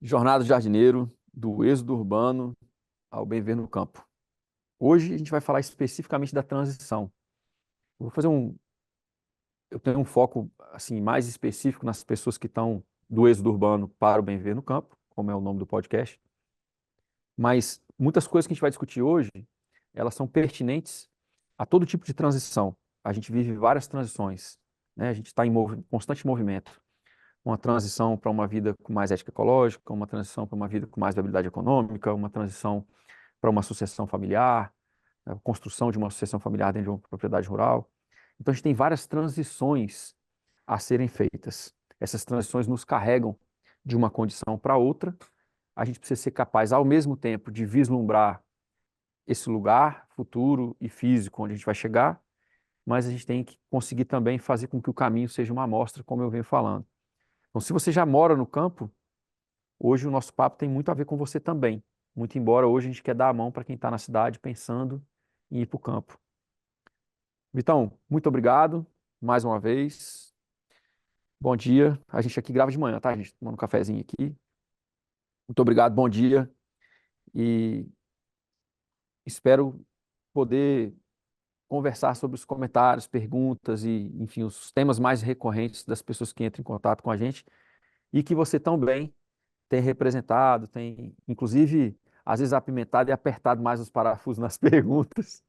Jornada do jardineiro, do êxodo urbano ao bem viver no campo. Hoje a gente vai falar especificamente da transição. Eu vou fazer um, eu tenho um foco assim mais específico nas pessoas que estão do êxodo urbano para o bem viver no campo, como é o nome do podcast. Mas muitas coisas que a gente vai discutir hoje, elas são pertinentes a todo tipo de transição. A gente vive várias transições, né? A gente está em constante movimento. Uma transição para uma vida com mais ética ecológica, uma transição para uma vida com mais viabilidade econômica, uma transição para uma sucessão familiar, a construção de uma sucessão familiar dentro de uma propriedade rural. Então, a gente tem várias transições a serem feitas. Essas transições nos carregam de uma condição para outra. A gente precisa ser capaz, ao mesmo tempo, de vislumbrar esse lugar futuro e físico onde a gente vai chegar, mas a gente tem que conseguir também fazer com que o caminho seja uma amostra, como eu venho falando. Então, se você já mora no campo, hoje o nosso papo tem muito a ver com você também. Muito embora hoje a gente quer dar a mão para quem está na cidade pensando em ir para o campo. Vitão, muito obrigado mais uma vez. Bom dia. A gente aqui grava de manhã, tá? A gente tomando um cafezinho aqui. Muito obrigado, bom dia. E espero poder conversar sobre os comentários, perguntas e, enfim, os temas mais recorrentes das pessoas que entram em contato com a gente e que você também tem representado, tem, inclusive, às vezes apimentado e apertado mais os parafusos nas perguntas.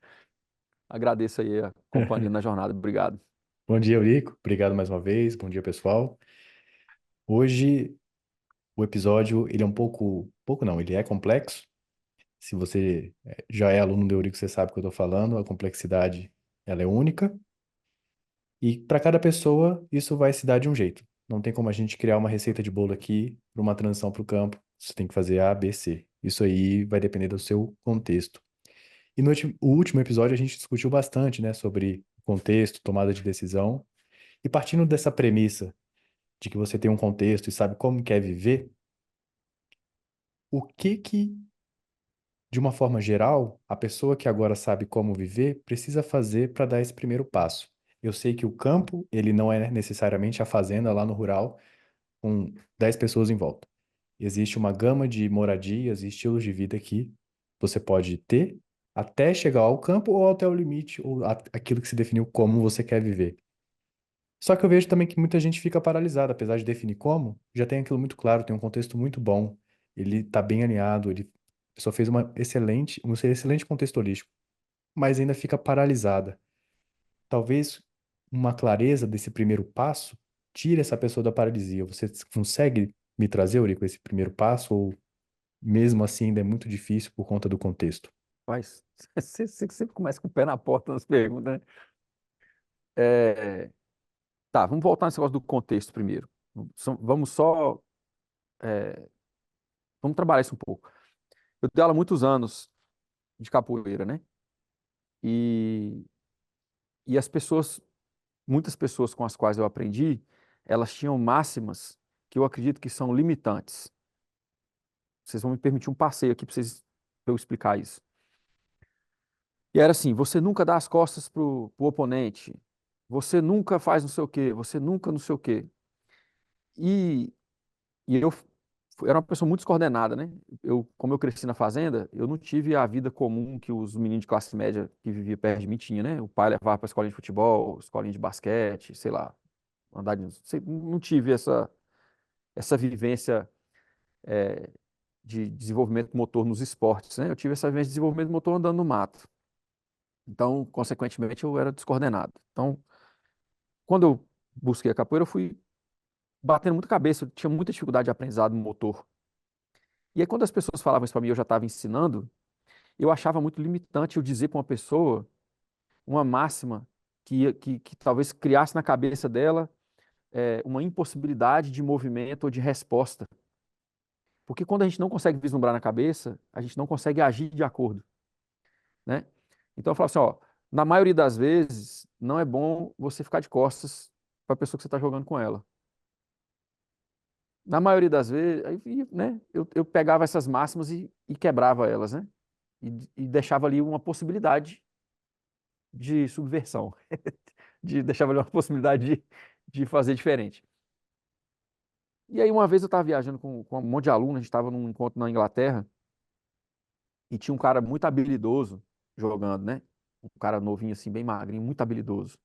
Agradeço aí a companhia na jornada. Obrigado. Bom dia, Eurico. Obrigado mais uma vez. Bom dia, pessoal. Hoje o episódio ele é pouco não, ele é complexo. Se você já é aluno do Eurico, você sabe o que eu estou falando. A complexidade ela é única e para cada pessoa isso vai se dar de um jeito. Não tem como a gente criar uma receita de bolo aqui para uma transição para o campo. Você tem que fazer A, B, C. Isso aí vai depender do seu contexto. E no o último episódio a gente discutiu bastante, né, sobre contexto, tomada de decisão. E partindo dessa premissa de que você tem um contexto e sabe como quer viver, o que, de uma forma geral, a pessoa que agora sabe como viver precisa fazer para dar esse primeiro passo? Eu sei que o campo, ele não é necessariamente a fazenda lá no rural com 10 pessoas em volta. Existe uma gama de moradias e estilos de vida que você pode ter até chegar ao campo ou até o limite, ou aquilo que se definiu como você quer viver. Só que eu vejo também que muita gente fica paralisada, apesar de definir como, já tem aquilo muito claro, tem um contexto muito bom, ele está bem alinhado, a pessoa fez um excelente contexto holístico, mas ainda fica paralisada. Talvez uma clareza desse primeiro passo tire essa pessoa da paralisia. Você consegue me trazer, Eurico, esse primeiro passo, ou mesmo assim ainda é muito difícil por conta do contexto? Mas você sempre começa com o pé na porta nas perguntas, né? É, tá, vamos voltar nesse negócio do contexto primeiro. Vamos só, é, vamos trabalhar isso um pouco. Eu dei aula há muitos anos de capoeira, né? E, e as pessoas, muitas pessoas com as quais eu aprendi, elas tinham máximas que eu acredito que são limitantes. Vocês vão me permitir um passeio aqui pra eu explicar isso. E era assim, você nunca dá as costas pro oponente, você nunca faz não sei o quê, você nunca não sei o quê. E, e eu era uma pessoa muito descoordenada, né? Como eu cresci na fazenda, eu não tive a vida comum que os meninos de classe média que viviam perto de mim tinham, né? O pai levava para escolinha de futebol, escolinha de basquete, sei lá, andar de... Não tive essa vivência de desenvolvimento motor nos esportes, né? Eu tive essa vivência de desenvolvimento motor andando no mato. Então, consequentemente, eu era descoordenado. Então, quando eu busquei a capoeira, eu fui batendo muita cabeça, eu tinha muita dificuldade de aprendizado motor. E aí, quando as pessoas falavam isso para mim, eu já estava ensinando, eu achava muito limitante eu dizer para uma pessoa uma máxima que talvez criasse na cabeça dela uma impossibilidade de movimento ou de resposta. Porque quando a gente não consegue vislumbrar na cabeça, a gente não consegue agir de acordo, né? Então eu falo assim, ó, na maioria das vezes, não é bom você ficar de costas para a pessoa que você está jogando com ela. Na maioria das vezes, aí, né, eu pegava essas máximas e quebrava elas, né? E deixava ali uma possibilidade de subversão, de deixava ali uma possibilidade de fazer diferente. E aí uma vez eu estava viajando com um monte de alunos, a gente estava num encontro na Inglaterra, e tinha um cara muito habilidoso jogando, né? Um cara novinho assim, bem magrinho, muito habilidoso.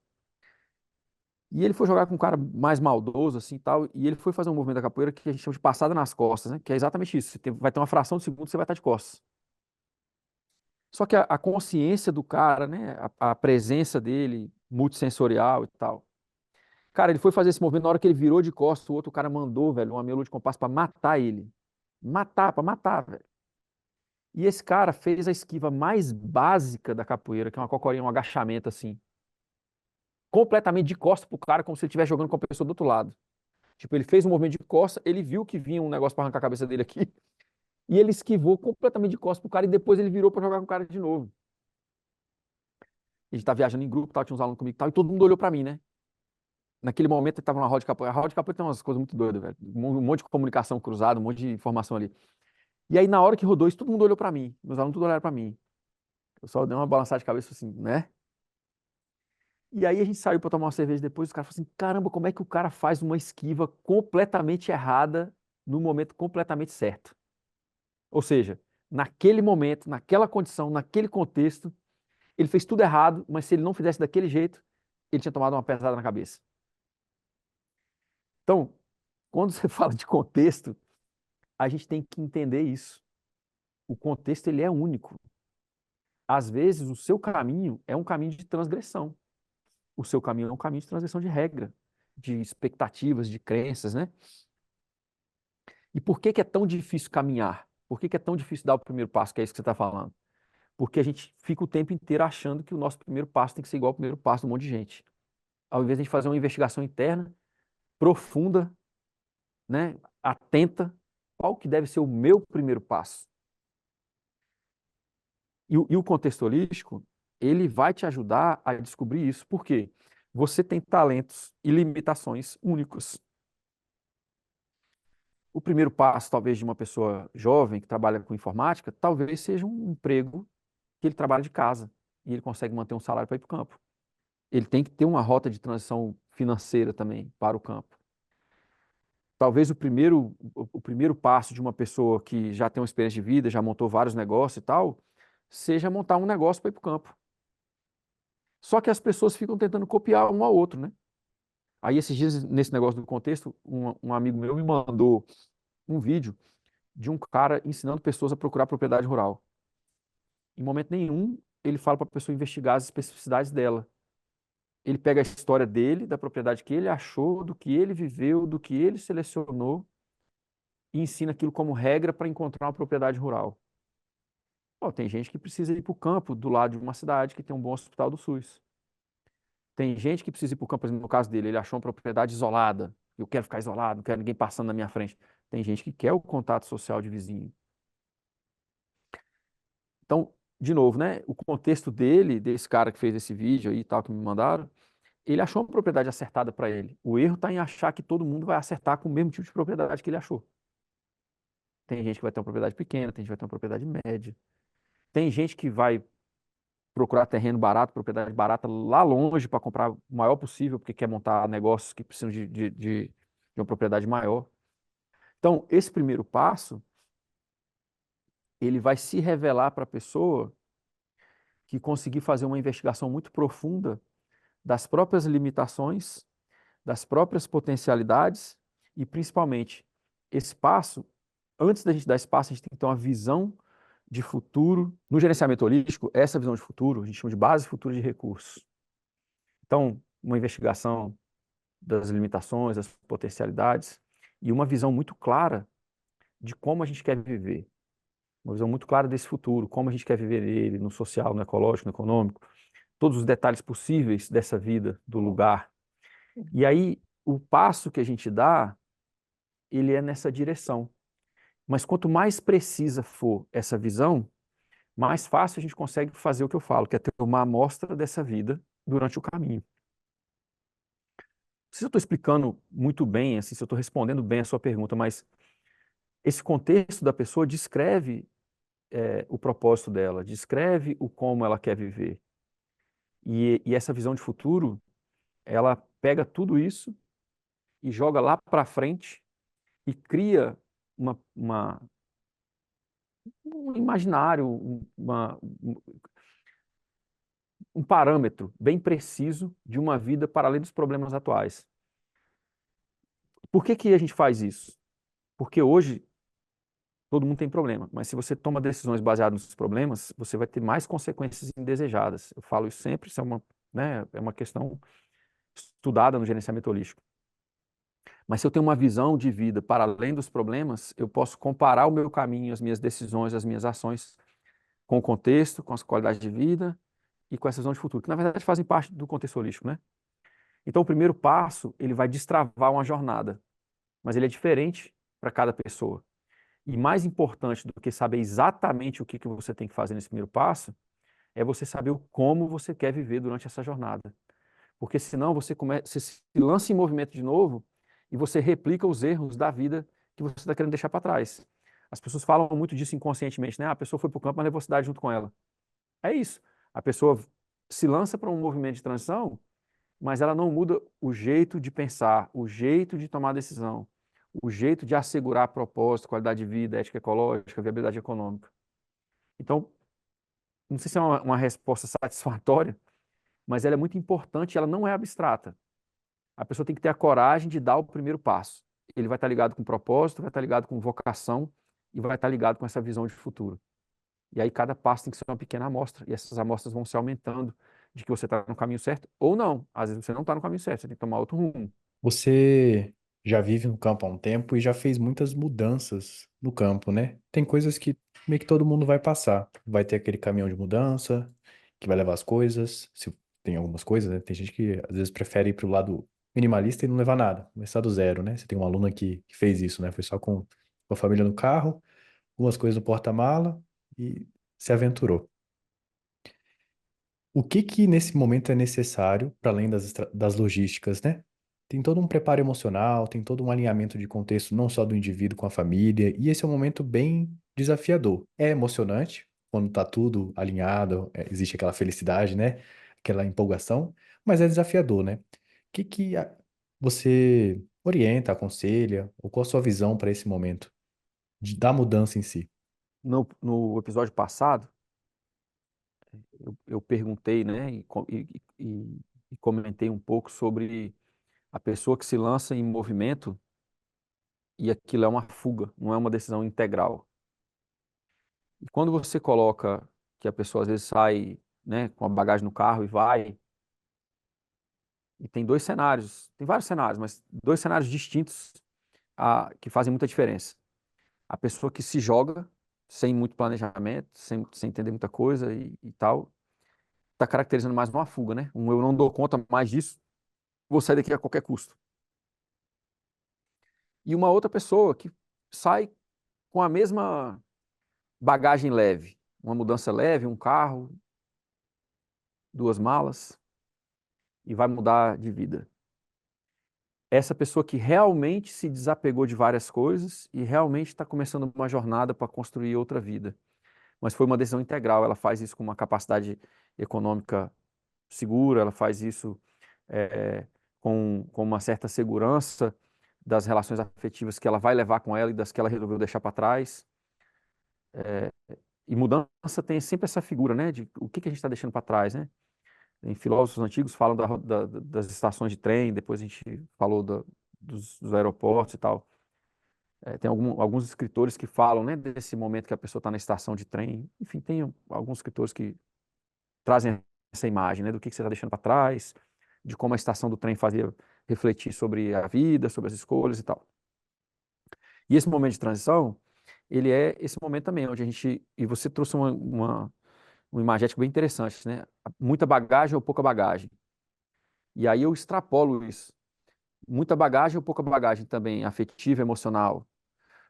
E ele foi jogar com um cara mais maldoso, assim, tal, e ele foi fazer um movimento da capoeira que a gente chama de passada nas costas, né? Que é exatamente isso. Vai ter uma fração de segundo, você vai estar de costas. Só que a consciência do cara, né? A presença dele, multissensorial e tal. Cara, ele foi fazer esse movimento, na hora que ele virou de costas, o outro cara mandou, velho, uma melô de compasso pra matar ele. Matar, pra matar, velho. E esse cara fez a esquiva mais básica da capoeira, que é uma cocorinha, um agachamento assim, completamente de costas pro cara, como se ele estivesse jogando com a pessoa do outro lado. Tipo, ele fez um movimento de costa, ele viu que vinha um negócio para arrancar a cabeça dele aqui, e ele esquivou completamente de costas pro cara, e depois ele virou para jogar com o cara de novo. A gente tá viajando em grupo, tal, tinha uns alunos comigo e tal, e todo mundo olhou para mim, né? Naquele momento ele tava na roda de capoeira. A roda de capoeira tem umas coisas muito doidas, velho. Um monte de comunicação cruzada, um monte de informação ali. E aí, na hora que rodou isso, todo mundo olhou para mim. Meus alunos tudo olharam para mim. Eu só dei uma balançada de cabeça assim, né? E aí a gente saiu para tomar uma cerveja depois, os caras falaram assim, caramba, como é que o cara faz uma esquiva completamente errada no momento completamente certo? Ou seja, naquele momento, naquela condição, naquele contexto, ele fez tudo errado, mas se ele não fizesse daquele jeito, ele tinha tomado uma pesada na cabeça. Então, quando você fala de contexto, a gente tem que entender isso. O contexto ele é único. Às vezes, o seu caminho é um caminho de transgressão. O seu caminho é um caminho de transgressão de regra, de expectativas, de crenças, né? E por que que é tão difícil caminhar? Por que que é tão difícil dar o primeiro passo, que é isso que você está falando? Porque a gente fica o tempo inteiro achando que o nosso primeiro passo tem que ser igual ao primeiro passo de um monte de gente. Ao invés de a gente fazer uma investigação interna, profunda, né, atenta, qual que deve ser o meu primeiro passo? E o contexto holístico, ele vai te ajudar a descobrir isso. Por quê? Você tem talentos e limitações únicos. O primeiro passo, talvez, de uma pessoa jovem que trabalha com informática, talvez seja um emprego que ele trabalha de casa e ele consegue manter um salário para ir para o campo. Ele tem que ter uma rota de transição financeira também para o campo. Talvez o primeiro passo de uma pessoa que já tem uma experiência de vida, já montou vários negócios e tal, seja montar um negócio para ir para o campo. Só que as pessoas ficam tentando copiar um ao outro, né? Aí esses dias, nesse negócio do contexto, um amigo meu me mandou um vídeo de um cara ensinando pessoas a procurar propriedade rural. Em momento nenhum, ele fala para a pessoa investigar as especificidades dela. Ele pega a história dele, da propriedade que ele achou, do que ele viveu, do que ele selecionou e ensina aquilo como regra para encontrar uma propriedade rural. Pô, tem gente que precisa ir para o campo do lado de uma cidade que tem um bom hospital do SUS. Tem gente que precisa ir para o campo, por exemplo, no caso dele, ele achou uma propriedade isolada. Eu quero ficar isolado, não quero ninguém passando na minha frente. Tem gente que quer o contato social de vizinho. Então, de novo, né? O contexto dele, desse cara que fez esse vídeo aí e tal, que me mandaram, ele achou uma propriedade acertada para ele. O erro está em achar que todo mundo vai acertar com o mesmo tipo de propriedade que ele achou. Tem gente que vai ter uma propriedade pequena, tem gente que vai ter uma propriedade média. Tem gente que vai procurar terreno barato, propriedade barata lá longe para comprar o maior possível, porque quer montar negócios que precisam de uma propriedade maior. Então, esse primeiro passo, ele vai se revelar para a pessoa que conseguir fazer uma investigação muito profunda das próprias limitações, das próprias potencialidades e, principalmente, esse passo, antes da gente dar esse passo, a gente tem que ter uma visão de futuro. No gerenciamento holístico, essa visão de futuro, a gente chama de base futura de recursos. Então, uma investigação das limitações, das potencialidades e uma visão muito clara de como a gente quer viver. Uma visão muito clara desse futuro, como a gente quer viver ele, no social, no ecológico, no econômico, todos os detalhes possíveis dessa vida, do lugar. E aí, o passo que a gente dá, ele é nessa direção. Mas quanto mais precisa for essa visão, mais fácil a gente consegue fazer o que eu falo, que é ter uma amostra dessa vida durante o caminho. Não sei se eu estou explicando muito bem, assim, se eu estou respondendo bem a sua pergunta, mas esse contexto da pessoa descreve o propósito dela, descreve o como ela quer viver. E essa visão de futuro, ela pega tudo isso e joga lá para frente e cria um imaginário, um parâmetro bem preciso de uma vida para além dos problemas atuais. Por que que a gente faz isso? Porque hoje todo mundo tem problema, mas se você toma decisões baseadas nos problemas, você vai ter mais consequências indesejadas. Eu falo isso sempre, isso é né, é uma questão estudada no gerenciamento holístico. Mas se eu tenho uma visão de vida para além dos problemas, eu posso comparar o meu caminho, as minhas decisões, as minhas ações com o contexto, com as qualidades de vida e com essa visão de futuro, que na verdade fazem parte do contexto holístico, né? Então, o primeiro passo, ele vai destravar uma jornada, mas ele é diferente para cada pessoa. E mais importante do que saber exatamente o que que você tem que fazer nesse primeiro passo, é você saber o como você quer viver durante essa jornada. Porque senão você se lança em movimento de novo e você replica os erros da vida que você está querendo deixar para trás. As pessoas falam muito disso inconscientemente, né? A pessoa foi para o campo, mas levou a cidade junto com ela. É isso. A pessoa se lança para um movimento de transição, mas ela não muda o jeito de pensar, o jeito de tomar decisão, o jeito de assegurar propósito, qualidade de vida, ética ecológica, viabilidade econômica. Então, não sei se é uma resposta satisfatória, mas ela é muito importante, ela não é abstrata. A pessoa tem que ter a coragem de dar o primeiro passo. Ele vai estar ligado com propósito, vai estar ligado com vocação e vai estar ligado com essa visão de futuro. E aí cada passo tem que ser uma pequena amostra, e essas amostras vão se aumentando de que você está no caminho certo ou não. Às vezes você não está no caminho certo, você tem que tomar outro rumo. Você já vive no campo há um tempo e já fez muitas mudanças no campo, né? Tem coisas que meio que todo mundo vai passar. Vai ter aquele caminhão de mudança que vai levar as coisas. Se tem algumas coisas, né? Tem gente que às vezes prefere ir para o lado minimalista e não levar nada, começar do zero, né? Você tem uma aluna que fez isso, né? Foi só com a família no carro, algumas coisas no porta-mala e se aventurou. O que que nesse momento é necessário, para além das logísticas, né? Tem todo um preparo emocional, tem todo um alinhamento de contexto, não só do indivíduo com a família, e esse é um momento bem desafiador. É emocionante, quando tá tudo alinhado, existe aquela felicidade, né? Aquela empolgação, mas é desafiador, né? O que que você orienta, aconselha, ou qual a sua visão para esse momento da mudança em si? No episódio passado, eu perguntei, né, e comentei um pouco sobre a pessoa que se lança em movimento e aquilo é uma fuga, não é uma decisão integral. E quando você coloca que a pessoa às vezes sai, né, com a bagagem no carro e vai, e tem dois cenários, tem vários cenários, mas dois cenários distintos que fazem muita diferença. A pessoa que se joga sem muito planejamento, sem entender muita coisa e tal, está caracterizando mais uma fuga, né? Eu não dou conta mais disso, vou sair daqui a qualquer custo. E uma outra pessoa que sai com a mesma bagagem leve, uma mudança leve, um carro, duas malas, e vai mudar de vida. Essa pessoa que realmente se desapegou de várias coisas e realmente está começando uma jornada para construir outra vida. Mas foi uma decisão integral, ela faz isso com uma capacidade econômica segura, ela faz isso com uma certa segurança das relações afetivas que ela vai levar com ela e das que ela resolveu deixar para trás. E mudança tem sempre essa figura, né, de o que que a gente está deixando para trás, né? Em filósofos antigos falam das estações de trem, depois a gente falou dos aeroportos e tal. Tem alguns escritores que falam, né, desse momento que a pessoa está na estação de trem. Enfim, tem alguns escritores que trazem essa imagem, né, do que você está deixando para trás, de como a estação do trem fazia refletir sobre a vida, sobre as escolhas e tal. E esse momento de transição, ele é esse momento também, onde a gente. E você trouxe um imagético bem interessante, né? Muita bagagem ou pouca bagagem. E aí eu extrapolo isso. Muita bagagem ou pouca bagagem também afetiva, emocional.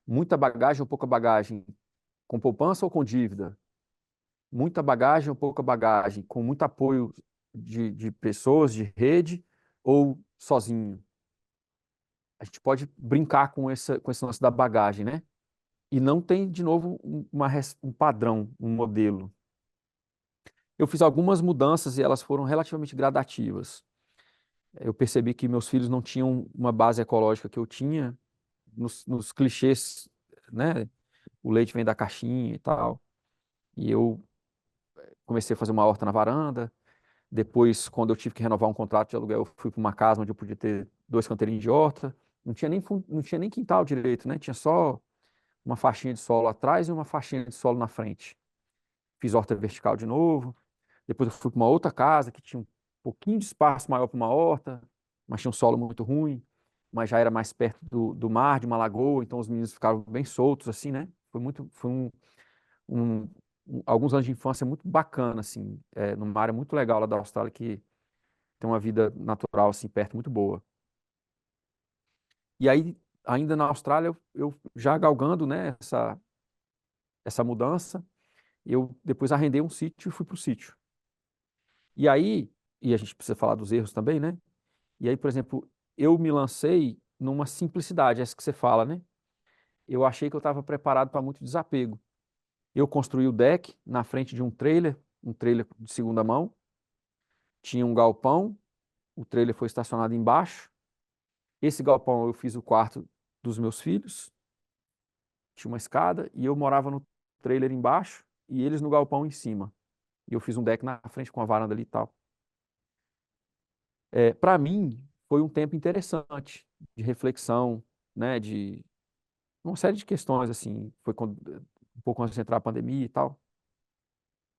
Muita bagagem ou pouca bagagem com poupança ou com dívida. Muita bagagem ou pouca bagagem com muito apoio de pessoas, de rede ou sozinho. A gente pode brincar com esse lance da bagagem, né? E não tem, de novo, um padrão, um modelo. Eu fiz algumas mudanças e elas foram relativamente gradativas. Eu percebi que meus filhos não tinham uma base ecológica que eu tinha, nos clichês, né? O leite vem da caixinha e tal. E eu comecei a fazer uma horta na varanda. Depois, quando eu tive que renovar um contrato de aluguel, eu fui para uma casa onde eu podia ter 2 canteirinhos de horta. Não tinha nem quintal direito, né? Tinha só uma faixinha de solo atrás e uma faixinha de solo na frente. Fiz horta vertical de novo. Depois eu fui para uma outra casa que tinha um pouquinho de espaço maior para uma horta, mas tinha um solo muito ruim, mas já era mais perto do mar, de uma lagoa, então os meninos ficaram bem soltos, assim, né? Foi um- alguns anos de infância muito bacana, assim, numa área muito legal lá da Austrália, que tem uma vida natural, assim, perto, muito boa. E aí, ainda na Austrália, eu já galgando, né, essa mudança, eu depois arrendei um sítio e fui para o sítio. E aí, e a gente precisa falar dos erros também, né? E aí, por exemplo, eu me lancei numa simplicidade, essa que você fala, né? Eu achei que eu estava preparado para muito desapego. Eu construí o deck na frente de um trailer de segunda mão, tinha um galpão, o trailer foi estacionado embaixo. Esse galpão eu fiz o quarto dos meus filhos, tinha uma escada, e eu morava no trailer embaixo e eles no galpão em cima. E eu fiz um deck na frente com a varanda ali e tal. Para mim, foi um tempo interessante de reflexão, né, de uma série de questões, assim, foi quando, um pouco antes de entrar a pandemia e tal,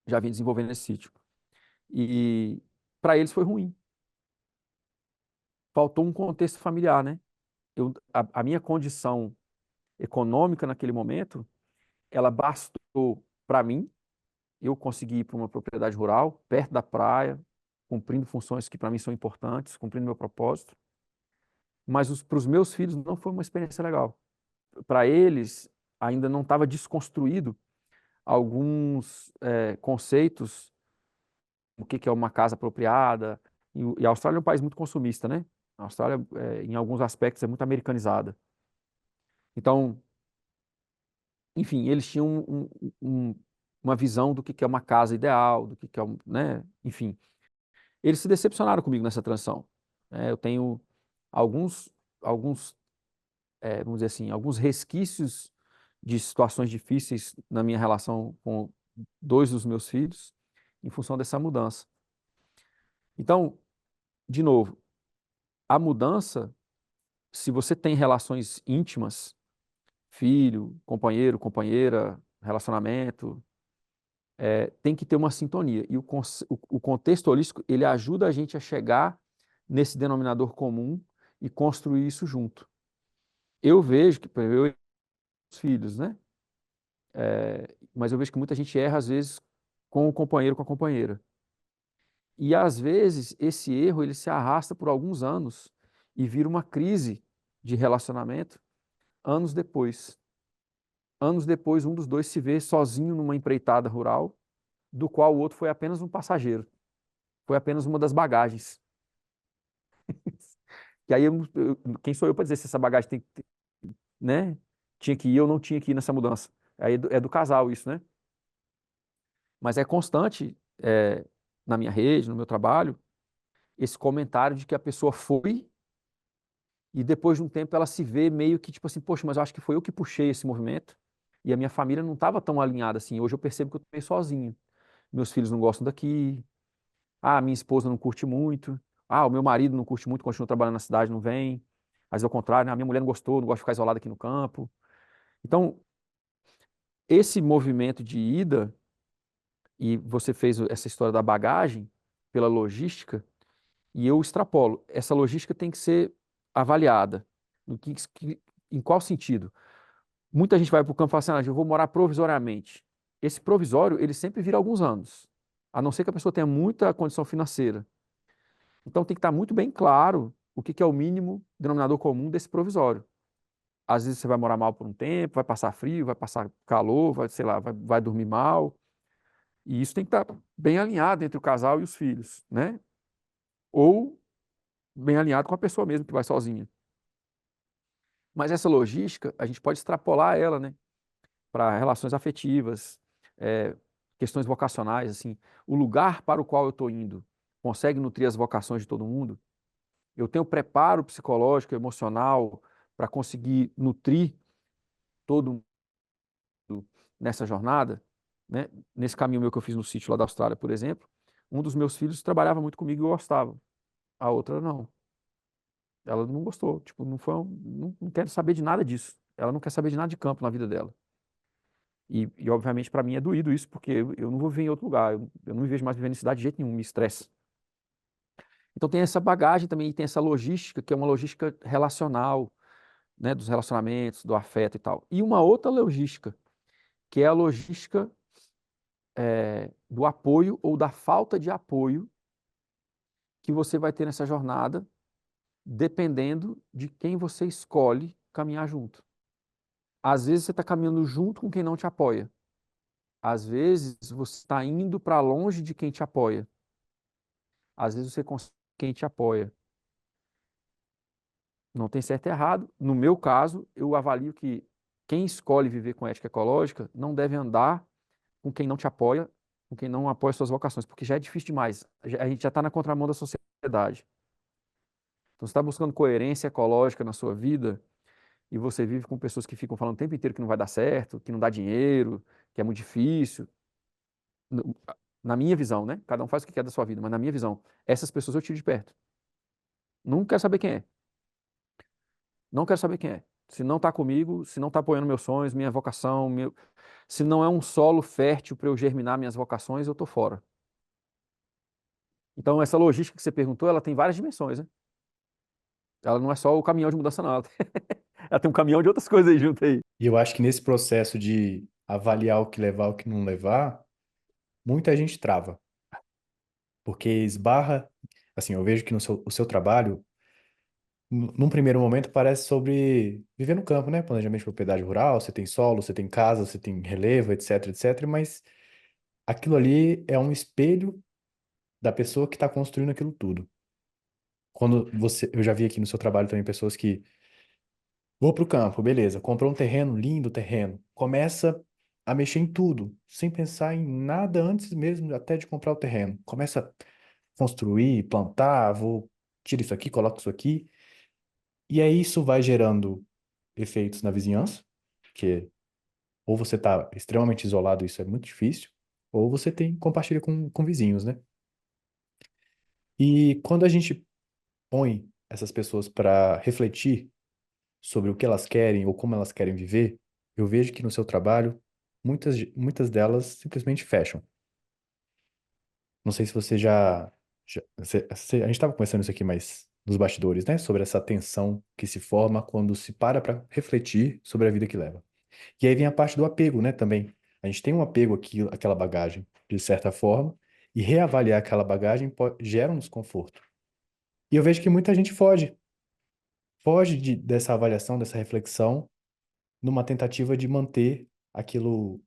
já vim desenvolvendo esse sítio. E para eles foi ruim. Faltou um contexto familiar, né? A minha condição econômica naquele momento, ela bastou para mim, eu consegui ir para uma propriedade rural, perto da praia, cumprindo funções que para mim são importantes, cumprindo meu propósito, mas para os meus filhos não foi uma experiência legal. Para eles, ainda não estava desconstruído alguns conceitos, o que é uma casa apropriada. E a Austrália é um país muito consumista, né? A Austrália, em alguns aspectos, é muito americanizada. Então, enfim, eles tinham uma visão do que é uma casa ideal, do que é um, né? Enfim, eles se decepcionaram comigo nessa transição. Eu tenho alguns, vamos dizer assim, alguns resquícios de situações difíceis na minha relação com dois dos meus filhos, em função dessa mudança. Então, de novo, a mudança, se você tem relações íntimas, filho, companheiro, companheira, relacionamento, tem que ter uma sintonia. E o contexto holístico, ele ajuda a gente a chegar nesse denominador comum e construir isso junto. Eu vejo que, por exemplo, eu e os filhos, né? Mas eu vejo que muita gente erra, às vezes, com o companheiro, com a companheira. E, às vezes, esse erro, ele se arrasta por alguns anos e vira uma crise de relacionamento anos depois. Anos depois, um dos dois se vê sozinho numa empreitada rural, do qual o outro foi apenas um passageiro, foi apenas uma das bagagens. E aí, quem sou eu para dizer se essa bagagem né, tinha que ir ou não tinha que ir nessa mudança? Aí é do casal isso, né? Mas é constante na minha rede, no meu trabalho, esse comentário de que a pessoa foi e depois de um tempo ela se vê meio que tipo assim, poxa, mas eu acho que foi eu que puxei esse movimento e a minha família não estava tão alinhada assim. Hoje eu percebo que eu estou meio sozinho. Meus filhos não gostam daqui. Ah, minha esposa não curte muito. Ah, o meu marido não curte muito, continua trabalhando na cidade, não vem. Mas ao contrário, né? A minha mulher não gostou, não gosta de ficar isolada aqui no campo. Então, esse movimento de ida, e você fez essa história da bagagem pela logística, e eu extrapolo. Essa logística tem que ser avaliada. No em qual sentido? Muita gente vai para o campo e fala assim, eu vou morar provisoriamente. Esse provisório, ele sempre vira alguns anos, a não ser que a pessoa tenha muita condição financeira. Então tem que estar muito bem claro o que é o mínimo denominador comum desse provisório. Às vezes você vai morar mal por um tempo, vai passar frio, vai passar calor, vai, sei lá, vai dormir mal. E isso tem que estar bem alinhado entre o casal e os filhos, né? Ou bem alinhado com a pessoa mesmo que vai sozinha. Mas essa logística, a gente pode extrapolar ela, né? Para relações afetivas, é, questões vocacionais, assim. O lugar para o qual eu estou indo consegue nutrir as vocações de todo mundo? Eu tenho preparo psicológico, emocional para conseguir nutrir todo mundo nessa jornada, né? Nesse caminho meu que eu fiz no sítio lá da Austrália, por exemplo, um dos meus filhos trabalhava muito comigo e eu gostava. A outra não. Ela não gostou, tipo, não foi, não quer saber de nada disso. Ela não quer saber de nada de campo na vida dela. E obviamente, para mim é doído isso, porque eu não vou viver em outro lugar. Eu não me vejo mais vivendo em cidade de jeito nenhum, me estressa. Então tem essa bagagem também, tem essa logística, que é uma logística relacional, né, dos relacionamentos, do afeto e tal. E uma outra logística, que é a logística do apoio ou da falta de apoio que você vai ter nessa jornada, dependendo de quem você escolhe caminhar junto. Às vezes você está caminhando junto com quem não te apoia. Às vezes você está indo para longe de quem te apoia. Às vezes você consegue quem te apoia. Não tem certo e errado. No meu caso, eu avalio que quem escolhe viver com ética ecológica não deve andar com quem não te apoia, com quem não apoia suas vocações, porque já é difícil demais. A gente já está na contramão da sociedade. Então, você está buscando coerência ecológica na sua vida e você vive com pessoas que ficam falando o tempo inteiro que não vai dar certo, que não dá dinheiro, que é muito difícil. No- Na minha visão, né? Cada um faz o que quer da sua vida, mas na minha visão, essas pessoas eu tiro de perto. Não quero saber quem é. Não quero saber quem é. Se não está comigo, se não está apoiando meus sonhos, minha vocação, se não é um solo fértil para eu germinar minhas vocações, eu estou fora. Então, essa logística que você perguntou, ela tem várias dimensões, né? Ela não é só o caminhão de mudança, não. Ela tem um caminhão de outras coisas aí junto aí. E eu acho que nesse processo de avaliar o que levar, o que não levar, muita gente trava, porque esbarra, assim, eu vejo que no o seu trabalho, num primeiro momento, parece sobre viver no campo, né? Planejamento de propriedade rural, você tem solo, você tem casa, você tem relevo, etc, etc, mas aquilo ali é um espelho da pessoa que está construindo aquilo tudo. Quando você, eu já vi aqui no seu trabalho também pessoas que vou para o campo, beleza, comprou um terreno, lindo terreno, começa a mexer em tudo, sem pensar em nada antes mesmo até de comprar o terreno. Começa a construir, plantar, vou tira isso aqui, coloca isso aqui, e aí isso vai gerando efeitos na vizinhança, que ou você está extremamente isolado, isso é muito difícil, ou você tem compartilha com vizinhos, né? E quando a gente põe essas pessoas para refletir sobre o que elas querem ou como elas querem viver, eu vejo que no seu trabalho, muitas delas simplesmente fecham. Não sei se você a gente estava conversando isso aqui mais nos bastidores, né? Sobre essa tensão que se forma quando se para refletir sobre a vida que leva. E aí vem a parte do apego, né? Também. A gente tem um apego àquela bagagem, de certa forma, e reavaliar aquela bagagem gera um desconforto. E eu vejo que muita gente foge dessa avaliação, dessa reflexão, numa tentativa de manter aquilo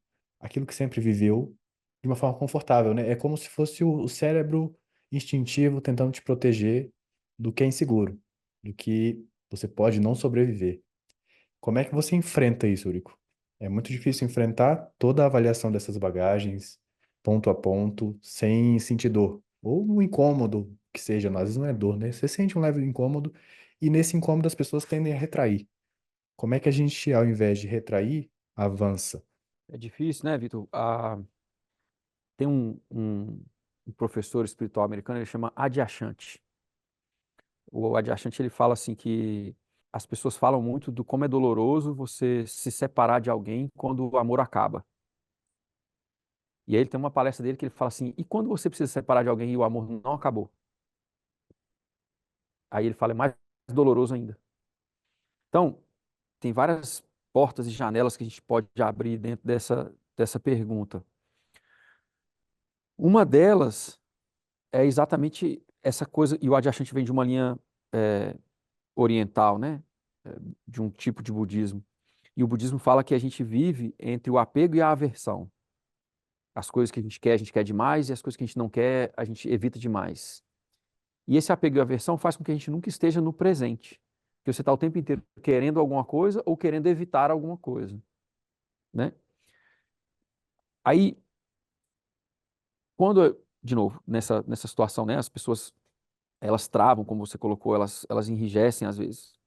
que sempre viveu de uma forma confortável, né? É como se fosse o cérebro instintivo tentando te proteger do que é inseguro, do que você pode não sobreviver. Como é que você enfrenta isso, Eurico? É muito difícil enfrentar toda a avaliação dessas bagagens, ponto a ponto, sem sentir dor. Ou um incômodo que seja, às vezes não é dor, né? Você sente um leve incômodo, e nesse incômodo as pessoas tendem a retrair. Como é que a gente, ao invés de retrair, avança? É difícil, né, Vitor? Tem um professor espiritual americano, ele chama Adyashanti. O Adyashanti, ele fala assim que as pessoas falam muito do como é doloroso você se separar de alguém quando o amor acaba. E aí ele tem uma palestra dele que ele fala assim, e quando você precisa se separar de alguém e o amor não acabou? Aí ele fala, é mais doloroso ainda. Então, tem várias portas e janelas que a gente pode abrir dentro dessa pergunta. Uma delas é exatamente essa coisa, e o Adyashanti vem de uma linha é, oriental, né? É, de um tipo de budismo. E o budismo fala que a gente vive entre o apego e a aversão. As coisas que a gente quer demais, e as coisas que a gente não quer, a gente evita demais. E esse apego e aversão faz com que a gente nunca esteja no presente. Porque você está o tempo inteiro querendo alguma coisa ou querendo evitar alguma coisa, né? Aí, de novo, nessa situação, né, as pessoas, elas travam, como você colocou, elas enrijecem às vezes.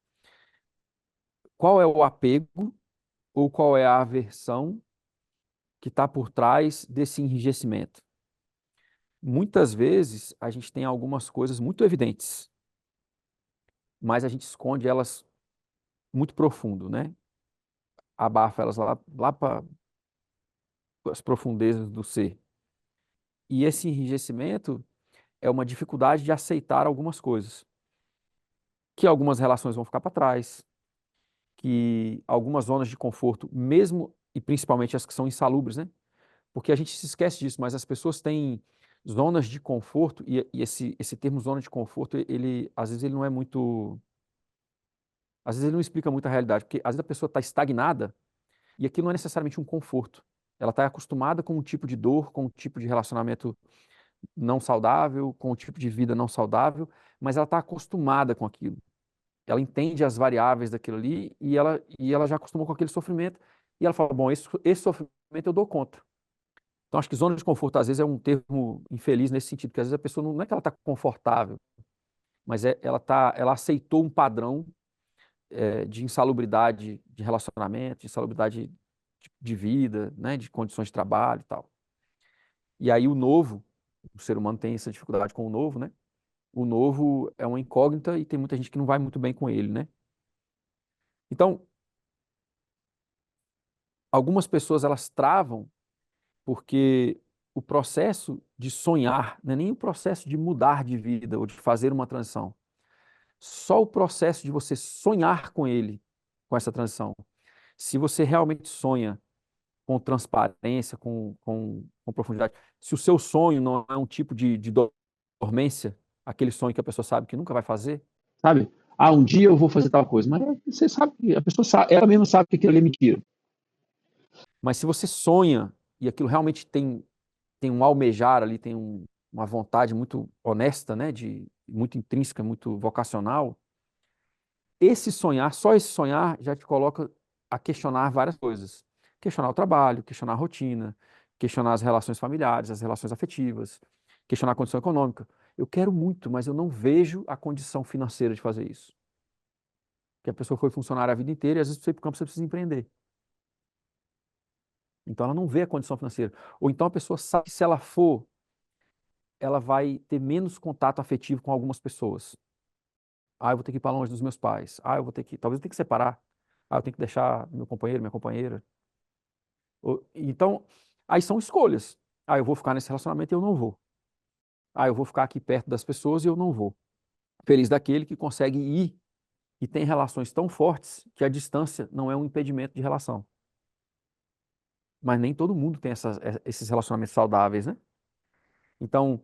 qual é o apego ou qual é a aversão que está por trás desse enrijecimento? Muitas vezes a gente tem algumas coisas muito evidentes, mas a gente esconde elas muito profundo, né? Abafa elas lá para as profundezas do ser. E esse enrijecimento é uma dificuldade de aceitar algumas coisas, que algumas relações vão ficar para trás, que algumas zonas de conforto, mesmo e principalmente as que são insalubres, né? Porque a gente se esquece disso, mas as pessoas têm zonas de conforto e esse termo zona de conforto, ele às vezes ele não é muito, às vezes ele não explica muito a realidade, porque às vezes a pessoa está estagnada e aquilo não é necessariamente um conforto. Ela está acostumada com um tipo de dor, com um tipo de relacionamento não saudável, com um tipo de vida não saudável, mas ela está acostumada com aquilo. Ela entende as variáveis daquilo ali e ela já acostumou com aquele sofrimento e ela fala, bom, esse sofrimento eu dou conta. Então, acho que zona de conforto, às vezes, é um termo infeliz nesse sentido, porque às vezes a pessoa não é que ela está confortável, mas ela aceitou um padrão de insalubridade de relacionamento, de insalubridade de vida, né, de condições de trabalho e tal. E aí o novo, o ser humano tem essa dificuldade com o novo, né? O novo é uma incógnita e tem muita gente que não vai muito bem com ele, né? Então, algumas pessoas elas travam porque o processo de sonhar não é nem o processo de mudar de vida ou de fazer uma transição. Só o processo de você sonhar com ele, com essa transição. Se você realmente sonha com transparência, com profundidade, se o seu sonho não é um tipo de dormência, aquele sonho que a pessoa sabe que nunca vai fazer, sabe? Ah, um dia eu vou fazer tal coisa, mas você sabe, a pessoa sabe, ela mesma sabe que aquilo ali é mentira. Mas se você sonha e aquilo realmente tem um almejar ali, tem uma vontade muito honesta, né, muito intrínseca, muito vocacional, esse sonhar, só esse sonhar já te coloca a questionar várias coisas. Questionar o trabalho, questionar a rotina, questionar as relações familiares, as relações afetivas, questionar a condição econômica. Eu quero muito, mas eu não vejo a condição financeira de fazer isso. Porque a pessoa foi funcionária a vida inteira e às vezes para você ir para o campo você precisa empreender. Então ela não vê a condição financeira. Ou então a pessoa sabe que se ela for, ela vai ter menos contato afetivo com algumas pessoas. Ah, eu vou ter que ir para longe dos meus pais. Ah, talvez eu tenha que separar. Ah, eu tenho que deixar meu companheiro, minha companheira. Então, aí são escolhas. Ah, eu vou ficar nesse relacionamento e eu não vou. Ah, eu vou ficar aqui perto das pessoas e eu não vou. Feliz daquele que consegue ir e tem relações tão fortes que a distância não é um impedimento de relação. Mas nem todo mundo tem esses relacionamentos saudáveis, né? Então,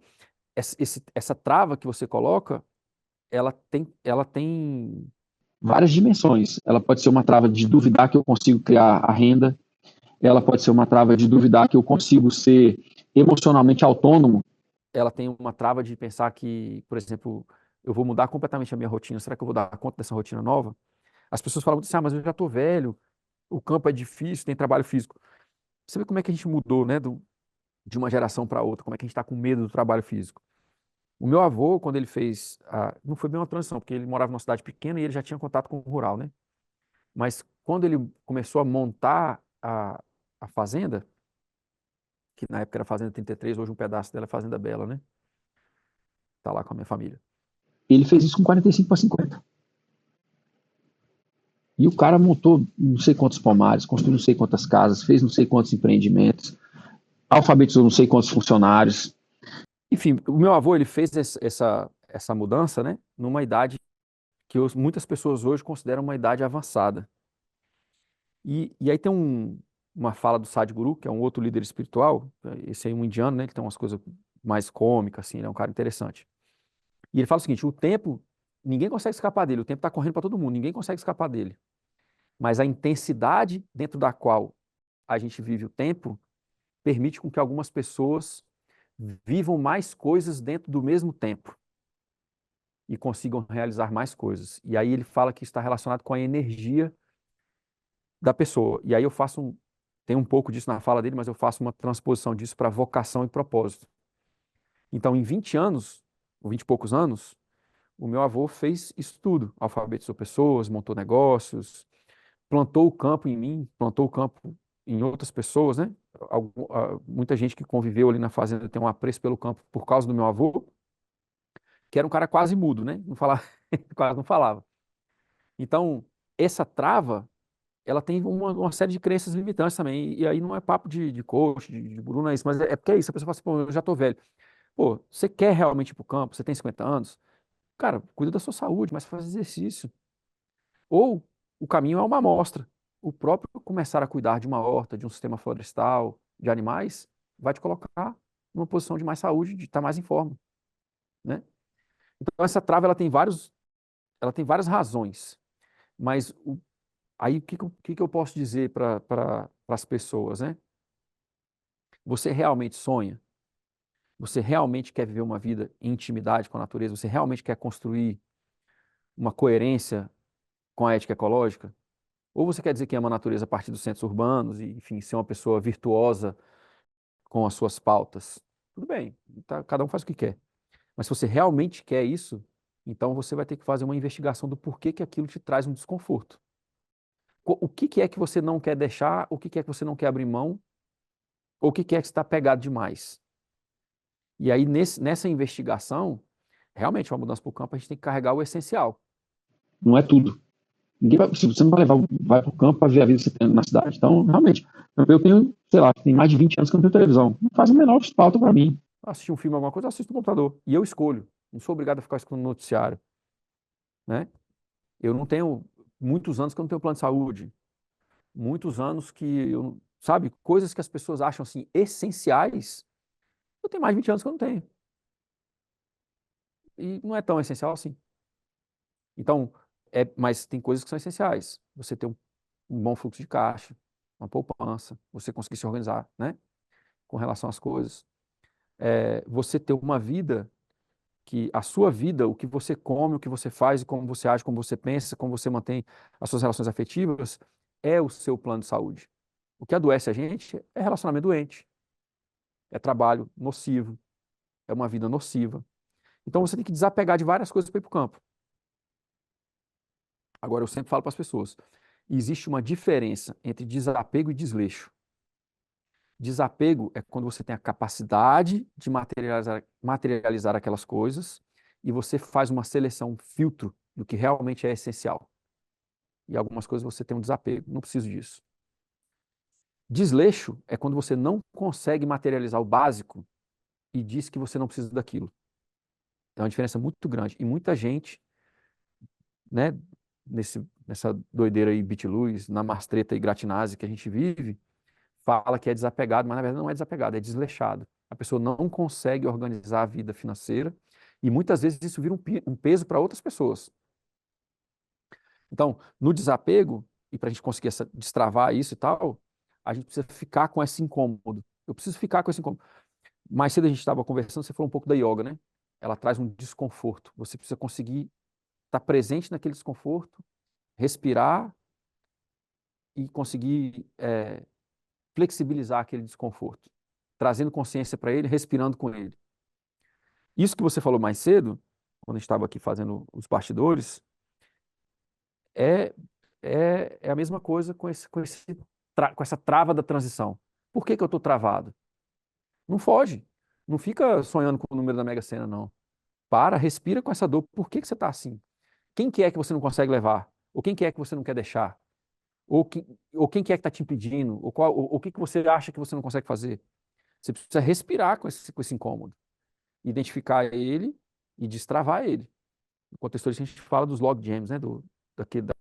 essa trava que você coloca, ela tem várias dimensões. Ela pode ser uma trava de duvidar que eu consigo criar a renda, ela pode ser uma trava de duvidar que eu consigo ser emocionalmente autônomo. Ela tem uma trava de pensar que, por exemplo, eu vou mudar completamente a minha rotina. Será que eu vou dar conta dessa rotina nova? As pessoas falam assim, ah, mas eu já estou velho, o campo é difícil, tem trabalho físico. Você vê como é que a gente mudou, né, de uma geração para outra, como é que a gente está com medo do trabalho físico. O meu avô, quando ele fez, não foi bem uma transição, porque ele morava numa cidade pequena e ele já tinha contato com o rural, né? Mas quando ele começou a montar a fazenda, que na época era Fazenda 33, hoje um pedaço dela é Fazenda Bela, né? Tá lá com a minha família. Ele fez isso com 45 para 50. E o cara montou não sei quantos pomares, construiu não sei quantas casas, fez não sei quantos empreendimentos, alfabetizou não sei quantos funcionários. Enfim, o meu avô ele fez essa mudança, né, numa idade que muitas pessoas hoje consideram uma idade avançada. E aí tem uma fala do Sadhguru, que é um outro líder espiritual, esse aí é um indiano, né, ele tem umas coisas mais cômicas, assim, ele é um cara interessante. E ele fala o seguinte, o tempo, ninguém consegue escapar dele, o tempo está correndo para todo mundo, ninguém consegue escapar dele. Mas a intensidade dentro da qual a gente vive o tempo permite com que algumas pessoas vivam mais coisas dentro do mesmo tempo e consigam realizar mais coisas. E aí ele fala que está relacionado com a energia da pessoa. E aí tem um pouco disso na fala dele, mas eu faço uma transposição disso para vocação e propósito. Então, em 20 anos, ou 20 e poucos anos, o meu avô fez isso tudo. Alfabetizou pessoas, montou negócios, plantou o campo em mim, plantou o campo em outras pessoas, né? Muita gente que conviveu ali na fazenda tem um apreço pelo campo por causa do meu avô, que era um cara quase mudo, né? Não falava, quase não falava. Então, essa trava, ela tem uma série de crenças limitantes também. E aí não é papo de coach, de guru, não é isso, mas é porque é isso. A pessoa fala assim, pô, eu já tô velho. Pô, você quer realmente ir pro campo? Você tem 50 anos? Cara, cuida da sua saúde, mas faz exercício. Ou o caminho é uma amostra. O próprio começar a cuidar de uma horta, de um sistema florestal, de animais, vai te colocar numa posição de mais saúde, de estar mais em forma, né? Então essa trava ela tem várias razões, mas aí o que que eu posso dizer para as pessoas, né? Você realmente sonha? Você realmente quer viver uma vida em intimidade com a natureza? Você realmente quer construir uma coerência com a ética ecológica? Ou você quer dizer que ama a natureza a partir dos centros urbanos e, enfim, ser uma pessoa virtuosa com as suas pautas? Tudo bem, tá, cada um faz o que quer. Mas se você realmente quer isso, então você vai ter que fazer uma investigação do porquê que aquilo te traz um desconforto. O que que é que você não quer deixar, o que que é que você não quer abrir mão, ou o que que é que está pegado demais. E aí, nessa investigação, realmente, uma mudança para o campo, a gente tem que carregar o essencial. Não é tudo. Ninguém vai, se você não vai levar, vai para o campo para ver a vida que você tem na cidade. Então, realmente, eu tenho, sei lá, tem mais de 20 anos que eu não tenho televisão. Não faz a menor falta para mim. Assistir um filme, alguma coisa, eu assisto no computador. E eu escolho. Não sou obrigado a ficar escutando noticiário, né? Eu não tenho muitos anos que eu não tenho plano de saúde. Muitos anos que eu, sabe, coisas que as pessoas acham assim essenciais, eu tenho mais de 20 anos que eu não tenho. E não é tão essencial assim. Então, mas tem coisas que são essenciais. Você ter um bom fluxo de caixa, uma poupança, você conseguir se organizar, né? Com relação às coisas. Você ter uma vida que a sua vida, o que você come, o que você faz, como você age, como você pensa, como você mantém as suas relações afetivas, é o seu plano de saúde. O que adoece a gente é relacionamento doente, é trabalho nocivo, é uma vida nociva. Então você tem que desapegar de várias coisas para ir para o campo. Agora, eu sempre falo para as pessoas, existe uma diferença entre desapego e desleixo. Desapego é quando você tem a capacidade de materializar aquelas coisas e você faz uma seleção, um filtro do que realmente é essencial. E algumas coisas você tem um desapego, não preciso disso. Desleixo é quando você não consegue materializar o básico e diz que você não precisa daquilo. É uma diferença muito grande. E muita gente, né, nessa doideira aí, bitiluz, na mastreta e gratinase que a gente vive, fala que é desapegado, mas na verdade não é desapegado, é desleixado. A pessoa não consegue organizar a vida financeira e muitas vezes isso vira um peso para outras pessoas. Então, no desapego, e para a gente conseguir destravar isso e tal, a gente precisa ficar com esse incômodo. Eu preciso ficar com esse incômodo. Mais cedo a gente estava conversando, você falou um pouco da yoga, né? Ela traz um desconforto. Você precisa conseguir estar presente naquele desconforto, respirar e conseguir flexibilizar aquele desconforto, trazendo consciência para ele, respirando com ele. Isso que você falou mais cedo, quando a gente estava aqui fazendo os bastidores, é, é a mesma coisa com essa trava da transição. Por que que eu estou travado? Não foge. Não fica sonhando com o número da Mega Sena, não. Para, respira com essa dor. Por que que você está assim? Quem que é que você não consegue levar? Ou quem que é que você não quer deixar? Ou quem que é que está te impedindo? O que que você acha que você não consegue fazer? Você precisa respirar com esse incômodo, identificar ele e destravar ele. No contexto a gente fala dos log jams, né?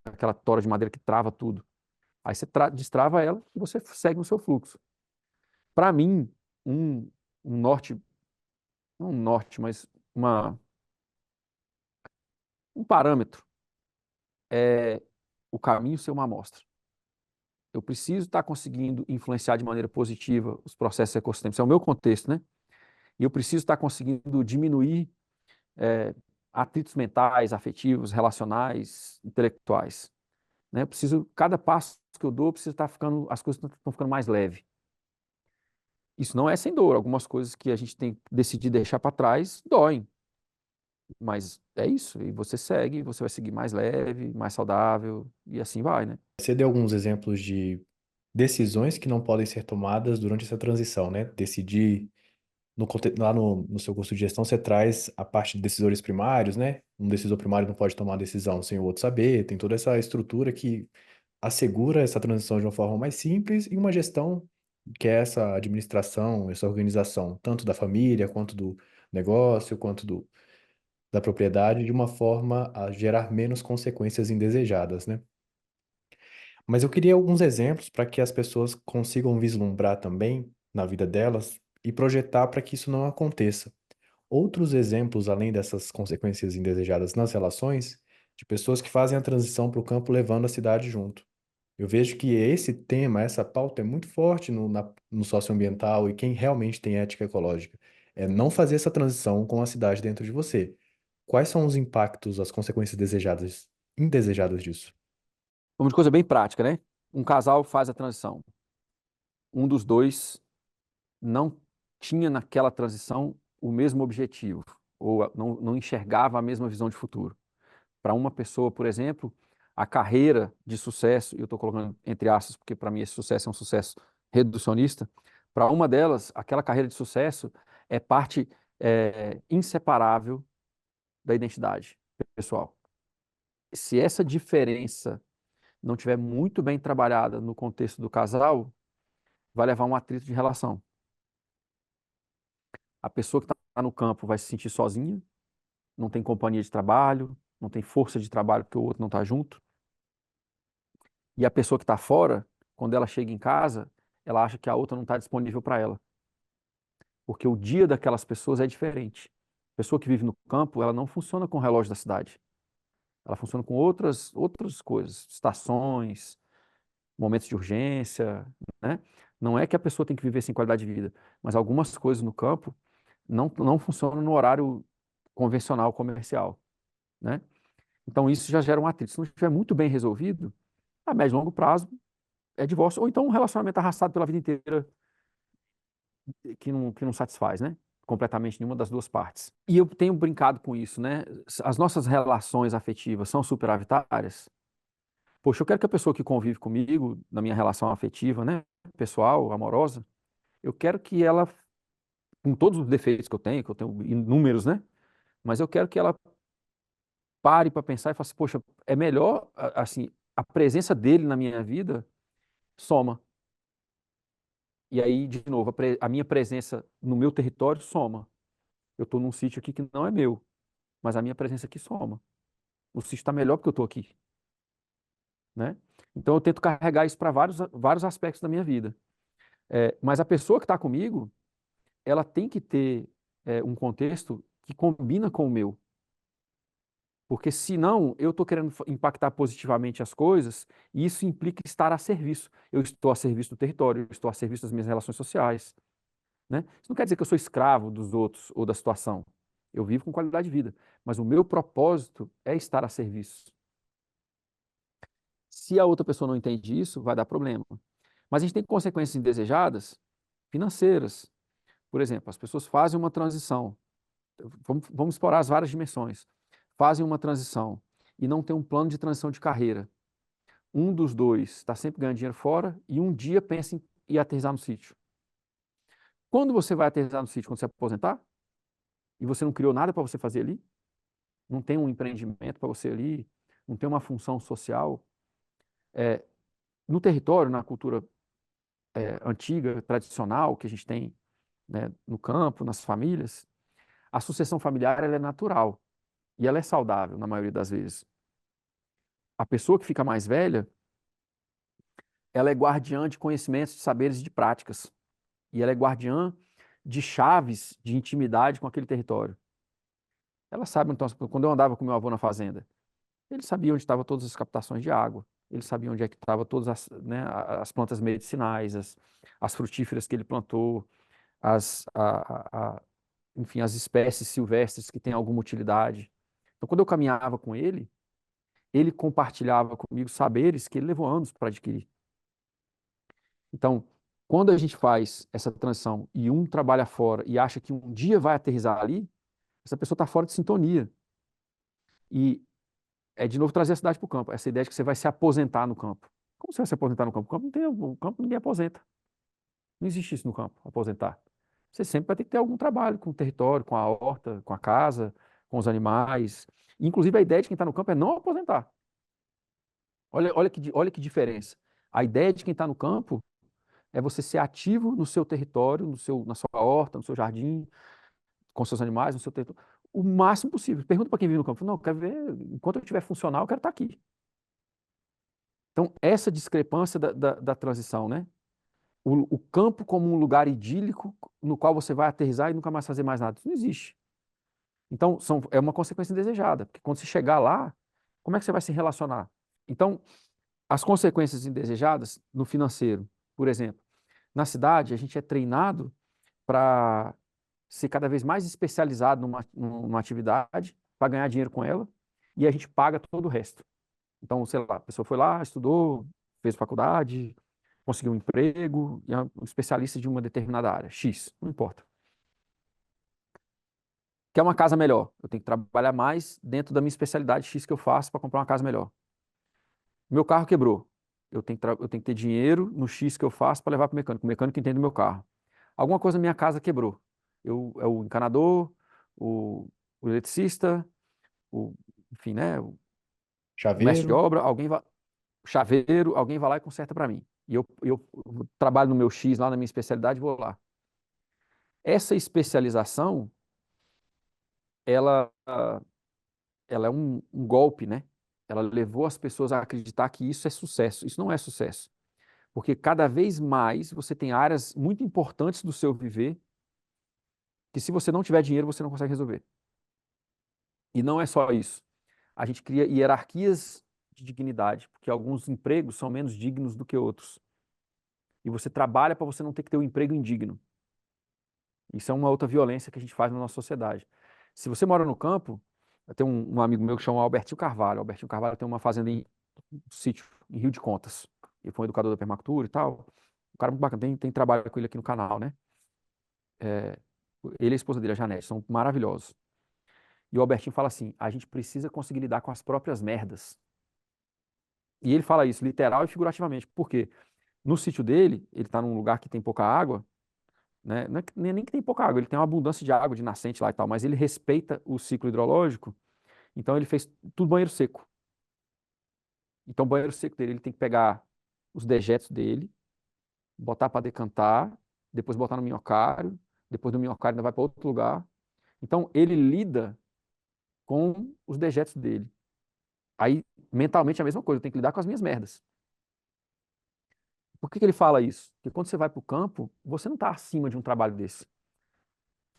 Daquela tora de madeira que trava tudo. Aí você destrava ela e você segue no seu fluxo. Para mim, um, um norte, não um norte, mas um parâmetro é o caminho ser uma amostra. Eu preciso estar conseguindo influenciar de maneira positiva os processos ecossistêmicos. É o meu contexto, né? E eu preciso estar conseguindo diminuir atritos mentais, afetivos, relacionais, intelectuais. Né? Eu preciso, cada passo que eu dou, precisa estar ficando, as coisas estão ficando mais leves. Isso não é sem dor. Algumas coisas que a gente tem que decidir deixar para trás doem. Mas é isso, e você segue, você vai seguir mais leve, mais saudável, e assim vai, né? Você deu alguns exemplos de decisões que não podem ser tomadas durante essa transição, né? Decidir, lá no seu curso de gestão, você traz a parte de decisores primários, né? Um decisor primário não pode tomar decisão sem o outro saber, tem toda essa estrutura que assegura essa transição de uma forma mais simples e uma gestão que é essa administração, essa organização, tanto da família, quanto do negócio, quanto da propriedade, de uma forma a gerar menos consequências indesejadas, né? Mas eu queria alguns exemplos para que as pessoas consigam vislumbrar também na vida delas e projetar para que isso não aconteça. Outros exemplos, além dessas consequências indesejadas nas relações, de pessoas que fazem a transição para o campo levando a cidade junto. Eu vejo que esse tema, essa pauta é muito forte no socioambiental e quem realmente tem ética ecológica. É não fazer essa transição com a cidade dentro de você. Quais são os impactos, as consequências desejadas, indesejadas disso? Vamos de coisa bem prática, né? Um casal faz a transição. Um dos dois não tinha naquela transição o mesmo objetivo, ou não enxergava a mesma visão de futuro. Para uma pessoa, por exemplo, a carreira de sucesso, e eu estou colocando entre aspas, porque para mim esse sucesso é um sucesso reducionista, para uma delas, aquela carreira de sucesso é parte inseparável da identidade pessoal. Se essa diferença não tiver muito bem trabalhada no contexto do casal, vai levar a um atrito de relação. A pessoa que está no campo vai se sentir sozinha, não tem companhia de trabalho, não tem força de trabalho porque o outro não está junto. E a pessoa que está fora, quando ela chega em casa, ela acha que a outra não está disponível para ela. Porque o dia daquelas pessoas é diferente. A pessoa que vive no campo, ela não funciona com o relógio da cidade. Ela funciona com outras coisas, estações, momentos de urgência, né? Não é que a pessoa tem que viver sem qualidade de vida, mas algumas coisas no campo não funcionam no horário convencional, comercial, né? Então isso já gera um atrito. Se não estiver muito bem resolvido, a médio e longo prazo é divórcio, ou então um relacionamento arrastado pela vida inteira que não satisfaz, né? Completamente nenhuma das duas partes. E eu tenho brincado com isso, né? As nossas relações afetivas são superavitárias. Poxa, eu quero que a pessoa que convive comigo, na minha relação afetiva, né? Pessoal, amorosa, eu quero que ela, com todos os defeitos que eu tenho inúmeros, né? Mas eu quero que ela pare para pensar e fale assim, poxa, é melhor, assim, a presença dele na minha vida soma. E aí, de novo, a minha presença no meu território soma. Eu estou num sítio aqui que não é meu, mas a minha presença aqui soma. O sítio está melhor porque eu estou aqui, né? Então eu tento carregar isso para vários aspectos da minha vida. Mas a pessoa que está comigo, ela tem que ter um contexto que combina com o meu. Porque senão eu estou querendo impactar positivamente as coisas e isso implica estar a serviço. Eu estou a serviço do território, eu estou a serviço das minhas relações sociais, né? Isso não quer dizer que eu sou escravo dos outros ou da situação. Eu vivo com qualidade de vida, mas o meu propósito é estar a serviço. Se a outra pessoa não entende isso, vai dar problema. Mas a gente tem consequências indesejadas financeiras. Por exemplo, as pessoas fazem uma transição. Vamos explorar as várias dimensões. Fazem uma transição e não tem um plano de transição de carreira. Um dos dois está sempre ganhando dinheiro fora e um dia pensa em ir aterrissar no sítio. Quando você vai aterrissar no sítio? Quando você aposentar? E você não criou nada para você fazer ali? Não tem um empreendimento para você ali? Não tem uma função social? É, no território, na cultura antiga, tradicional, que a gente tem, né, no campo, nas famílias, a sucessão familiar ela é natural e ela é saudável na maioria das vezes. A pessoa que fica mais velha, ela é guardiã de conhecimentos, de saberes e de práticas. E ela é guardiã de chaves de intimidade com aquele território. Ela sabe, então, quando eu andava com meu avô na fazenda, ele sabia onde estavam todas as captações de água, ele sabia onde é que estavam todas as, né, as plantas medicinais, as frutíferas que ele plantou, as, enfim, as espécies silvestres que têm alguma utilidade. Então, quando eu caminhava com ele compartilhava comigo saberes que ele levou anos para adquirir. Então, quando a gente faz essa transição e um trabalha fora e acha que um dia vai aterrissar ali, essa pessoa está fora de sintonia. E é de novo trazer a cidade para o campo. Essa ideia de que você vai se aposentar no campo. Como você vai se aposentar no campo? O campo ninguém aposenta. Não existe isso no campo, aposentar. Você sempre vai ter que ter algum trabalho com o território, com a horta, com a casa, com os animais. Inclusive, a ideia de quem está no campo é não aposentar. Olha que diferença. A ideia de quem está no campo é você ser ativo no seu território, na sua horta, no seu jardim, com seus animais, no seu território, o máximo possível. Pergunta para quem vive no campo. Não, eu quero ver, enquanto eu estiver funcional, eu quero estar aqui. Então, essa discrepância da transição, né? O campo como um lugar idílico no qual você vai aterrissar e nunca mais fazer mais nada. Isso não existe. Então, é uma consequência indesejada, porque quando você chegar lá, como é que você vai se relacionar? Então, as consequências indesejadas no financeiro, por exemplo, na cidade, a gente é treinado para ser cada vez mais especializado numa atividade, para ganhar dinheiro com ela, e a gente paga todo o resto. Então, sei lá, a pessoa foi lá, estudou, fez faculdade, conseguiu um emprego, e é um especialista de uma determinada área, X, não importa. Quer uma casa melhor? Eu tenho que trabalhar mais dentro da minha especialidade X que eu faço para comprar uma casa melhor. Meu carro quebrou. Eu tenho que ter dinheiro no X que eu faço para levar para o mecânico. O mecânico entende o meu carro. Alguma coisa na minha casa quebrou. É o encanador, o, o eletricista, o, enfim, né? O mestre de Chaveiro, obra, chaveiro, alguém vai lá e conserta para mim. E eu trabalho no meu X lá na minha especialidade, vou lá. Essa especialização, ela, ela é um golpe, né? Ela levou as pessoas a acreditar que isso é sucesso. Isso não é sucesso. Porque cada vez mais você tem áreas muito importantes do seu viver que se você não tiver dinheiro, você não consegue resolver. E não é só isso. A gente cria hierarquias de dignidade, porque alguns empregos são menos dignos do que outros. E você trabalha para você não ter que ter um emprego indigno. Isso é uma outra violência que a gente faz na nossa sociedade. Se você mora no campo, eu tenho um amigo meu que chama Albertinho Carvalho. Albertinho Carvalho tem uma fazenda um sítio, em Rio de Contas. Ele foi um educador da permacultura e tal. Um cara muito bacana, tem trabalho com ele aqui no canal, né? É, ele e a esposa dele, a Janete, são maravilhosos. E o Albertinho fala assim: a gente precisa conseguir lidar com as próprias merdas. E ele fala isso literal e figurativamente. Por quê? No sítio dele, ele está num lugar que tem pouca água, né? Não é nem que tem pouca água, ele tem uma abundância de água de nascente lá e tal, mas ele respeita o ciclo hidrológico, então ele fez tudo banheiro seco. Então, o banheiro seco dele, ele tem que pegar os dejetos dele, botar para decantar, depois botar no minhocário, depois do minhocário ainda vai para outro lugar. Então, ele lida com os dejetos dele. Aí, mentalmente, é a mesma coisa, eu tenho que lidar com as minhas merdas. Por que ele fala isso? Porque quando você vai para o campo, você não está acima de um trabalho desse.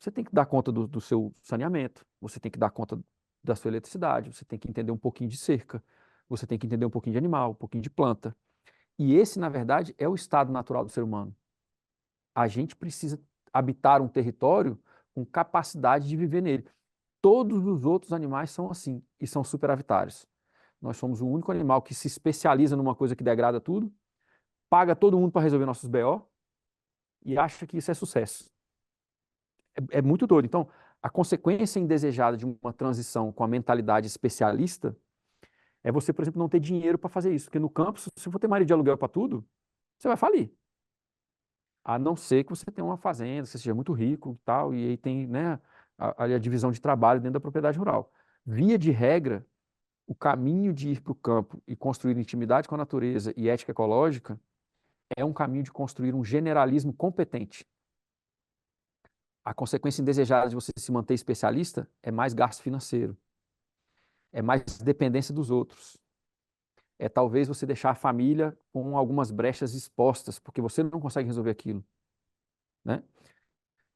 Você tem que dar conta do seu saneamento, você tem que dar conta da sua eletricidade, você tem que entender um pouquinho de cerca, você tem que entender um pouquinho de animal, um pouquinho de planta. E esse, na verdade, é o estado natural do ser humano. A gente precisa habitar um território com capacidade de viver nele. Todos os outros animais são assim e são superavitários. Nós somos o único animal que se especializa numa coisa que degrada tudo, paga todo mundo para resolver nossos BO e acha que isso é sucesso. É muito doido. Então, a consequência indesejada de uma transição com a mentalidade especialista é você, por exemplo, não ter dinheiro para fazer isso. Porque no campo, se você for ter marido de aluguel para tudo, você vai falir. A não ser que você tenha uma fazenda, você seja muito rico e tal, e aí tem, né, a divisão de trabalho dentro da propriedade rural. Via de regra, o caminho de ir para o campo e construir intimidade com a natureza e ética ecológica é um caminho de construir um generalismo competente. A consequência indesejada de você se manter especialista é mais gasto financeiro, é mais dependência dos outros, é talvez você deixar a família com algumas brechas expostas, porque você não consegue resolver aquilo, né?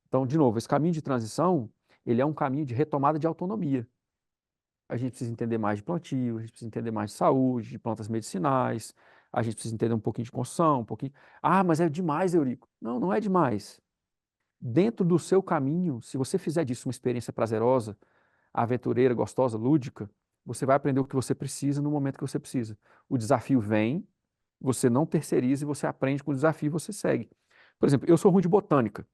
Então, de novo, esse caminho de transição, ele é um caminho de retomada de autonomia. A gente precisa entender mais de plantio, a gente precisa entender mais de saúde, de plantas medicinais, a gente precisa entender um pouquinho de construção, um pouquinho... Ah, mas é demais, Eurico. Não, não é demais. Dentro do seu caminho, se você fizer disso uma experiência prazerosa, aventureira, gostosa, lúdica, você vai aprender o que você precisa no momento que você precisa. O desafio vem, você não terceiriza e você aprende com o desafio e você segue. Por exemplo, eu sou ruim de botânica.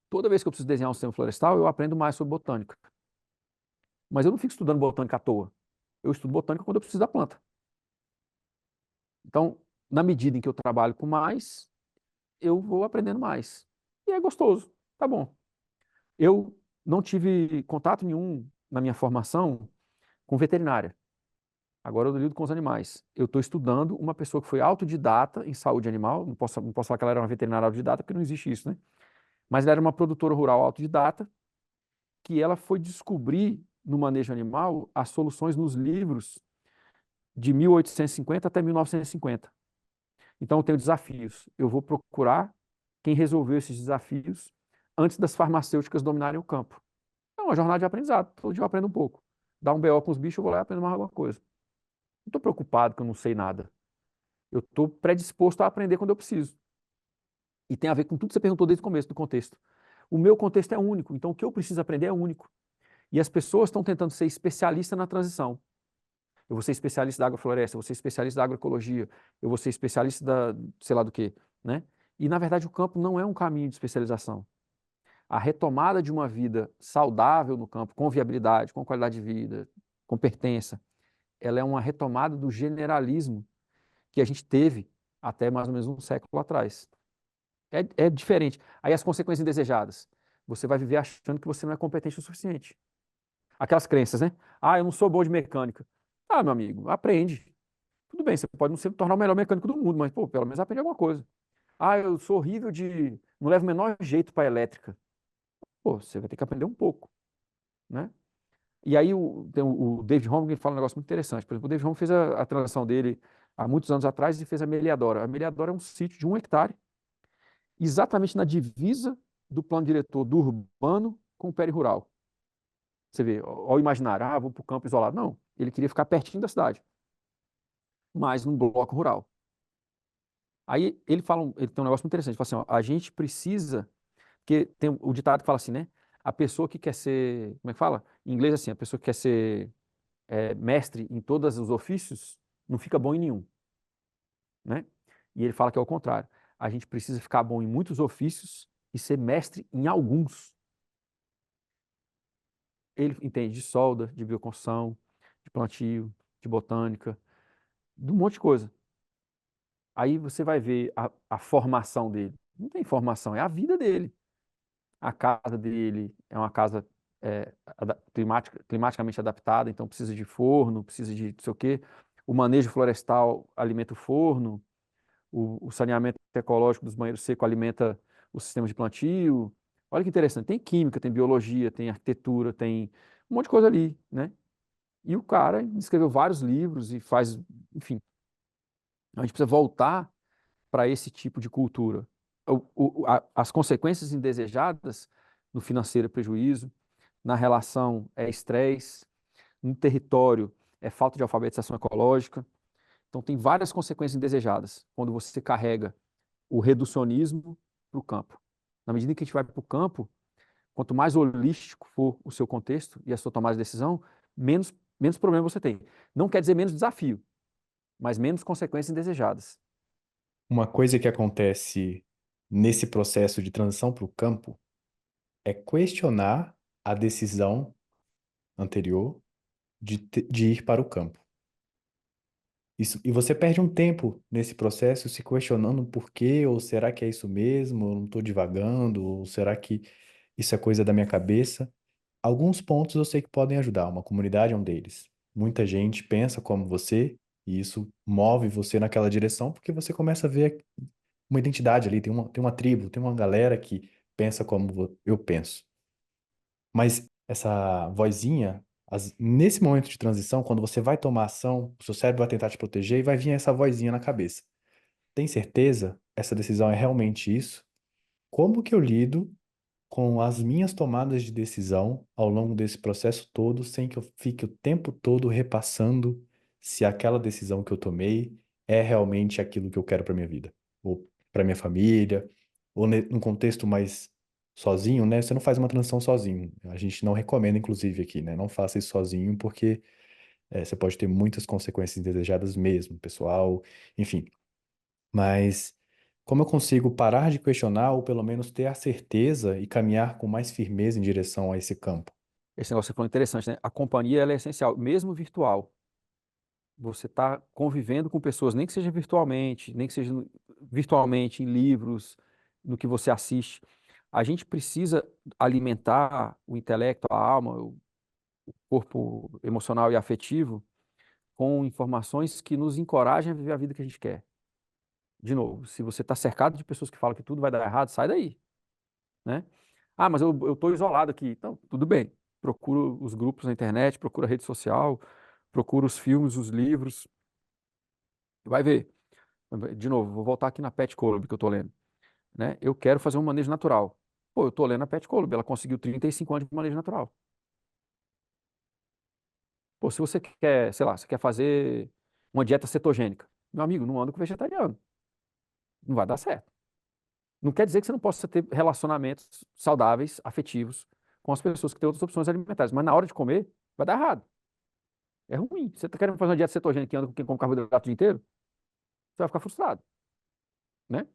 Toda vez que eu preciso desenhar um sistema florestal, eu aprendo mais sobre botânica. Mas eu não fico estudando botânica à toa. Eu estudo botânica quando eu preciso da planta. Então, na medida em que eu trabalho com mais, eu vou aprendendo mais. E é gostoso, tá bom. Eu não tive contato nenhum na minha formação com veterinária. Agora eu lido com os animais. Eu estou estudando uma pessoa que foi autodidata em saúde animal. Não posso falar que ela era uma veterinária autodidata, porque não existe isso, né? Mas ela era uma produtora rural autodidata, que ela foi descobrir no manejo animal as soluções nos livros de 1850 até 1950. Então eu tenho desafios. Eu vou procurar quem resolveu esses desafios antes das farmacêuticas dominarem o campo. É uma jornada de aprendizado. Todo dia eu aprendo um pouco. Dá um BO com os bichos, eu vou lá e aprendo mais alguma coisa. Não estou preocupado que eu não sei nada. Eu estou predisposto a aprender quando eu preciso. E tem a ver com tudo que você perguntou desde o começo do contexto. O meu contexto é único, então o que eu preciso aprender é único. E as pessoas estão tentando ser especialistas na transição. Eu vou ser especialista da agrofloresta, eu vou ser especialista da agroecologia, eu vou ser especialista da sei lá do quê, né? E na verdade o campo não é um caminho de especialização. A retomada de uma vida saudável no campo, com viabilidade, com qualidade de vida, com pertença, ela é uma retomada do generalismo que a gente teve até mais ou menos um século atrás. É diferente. Aí as consequências indesejadas. Você vai viver achando que você não é competente o suficiente. Aquelas crenças, né? Ah, eu não sou bom de mecânica. Ah, meu amigo, aprende. Tudo bem, você pode não se tornar o melhor mecânico do mundo, mas, pô, pelo menos aprende alguma coisa. Ah, eu sou horrível de. Não levo o menor jeito para elétrica. Pô, você vai ter que aprender um pouco, né? E aí tem o David Home fala um negócio muito interessante. Por exemplo, o David Home fez a transição dele há muitos anos atrás e fez a Meliadora. A Meliadora é um sítio de 1 hectare, exatamente na divisa do plano diretor do urbano com o perirural. Você vê, ao imaginar, ah, vou para o campo isolado. Não, ele queria ficar pertinho da cidade, mas num bloco rural. Aí ele tem um negócio muito interessante, ele fala assim, ó, a gente precisa, porque tem o ditado que fala assim, né? A pessoa que quer ser, como é que fala? Em inglês assim, a pessoa que quer ser mestre em todos os ofícios, não fica bom em nenhum, né? E ele fala que é o contrário. A gente precisa ficar bom em muitos ofícios e ser mestre em alguns. Ele entende de solda, de bioconstrução, de plantio, de botânica, de um monte de coisa. Aí você vai ver a formação dele. Não tem formação, é a vida dele. A casa dele é uma casa climaticamente adaptada, então precisa de forno, precisa de não sei o quê. O manejo florestal alimenta o forno, o saneamento ecológico dos banheiros secos alimenta o sistema de plantio. Olha que interessante, tem química, tem biologia, tem arquitetura, tem um monte de coisa ali, né? E o cara escreveu vários livros e faz, enfim, a gente precisa voltar para esse tipo de cultura. As consequências indesejadas no financeiro é prejuízo, na relação é estresse, no território é falta de alfabetização ecológica. Então, tem várias consequências indesejadas quando você carrega o reducionismo para o campo. Na medida em que a gente vai para o campo, quanto mais holístico for o seu contexto e a sua tomada de decisão, menos problema você tem. Não quer dizer menos desafio, mas menos consequências indesejadas. Uma coisa que acontece nesse processo de transição para o campo é questionar a decisão anterior de ir para o campo. Isso, e você perde um tempo nesse processo se questionando por quê, ou será que é isso mesmo, eu não estou divagando, ou será que isso é coisa da minha cabeça? Alguns pontos eu sei que podem ajudar, uma comunidade é um deles. Muita gente pensa como você, e isso move você naquela direção, porque você começa a ver uma identidade ali, tem uma tribo, tem uma galera que pensa como eu penso. Mas essa vozinha, nesse momento de transição, quando você vai tomar ação, o seu cérebro vai tentar te proteger e vai vir essa vozinha na cabeça. Tem certeza? Essa decisão é realmente isso? Como que eu lido com as minhas tomadas de decisão ao longo desse processo todo, sem que eu fique o tempo todo repassando se aquela decisão que eu tomei é realmente aquilo que eu quero para minha vida, ou para minha família, ou num contexto mais sozinho, né? Você não faz uma transição sozinho. A gente não recomenda, inclusive, aqui, né? Não faça isso sozinho, porque você pode ter muitas consequências indesejadas mesmo, pessoal, enfim. Mas Como eu consigo parar de questionar ou pelo menos ter a certeza e caminhar com mais firmeza em direção a esse campo? Esse negócio que você falou é interessante, né? A companhia ela é essencial, mesmo virtual. Você está convivendo com pessoas, nem que seja virtualmente, nem que seja virtualmente em livros, no que você assiste. A gente precisa alimentar o intelecto, a alma, o corpo emocional e afetivo com informações que nos encorajem a viver a vida que a gente quer. De novo, se você está cercado de pessoas que falam que tudo vai dar errado, sai daí, né? Ah, mas eu estou isolado aqui. Então, tudo bem. Procura os grupos na internet, procura a rede social, procura os filmes, os livros, vai ver. De novo, vou voltar aqui na Pet Column que eu estou lendo, né? Eu quero fazer um manejo natural. Pô, eu estou lendo a Pet Column, ela conseguiu 35 anos de manejo natural. Pô, se você quer, sei lá, você quer fazer uma dieta cetogênica, meu amigo, não anda com vegetariano. Não vai dar certo. Não quer dizer que você não possa ter relacionamentos saudáveis, afetivos, com as pessoas que têm outras opções alimentares, mas na hora de comer, vai dar errado. É ruim. Você está querendo fazer uma dieta cetogênica que anda com quem come carboidrato o dia inteiro? Você vai ficar frustrado, né?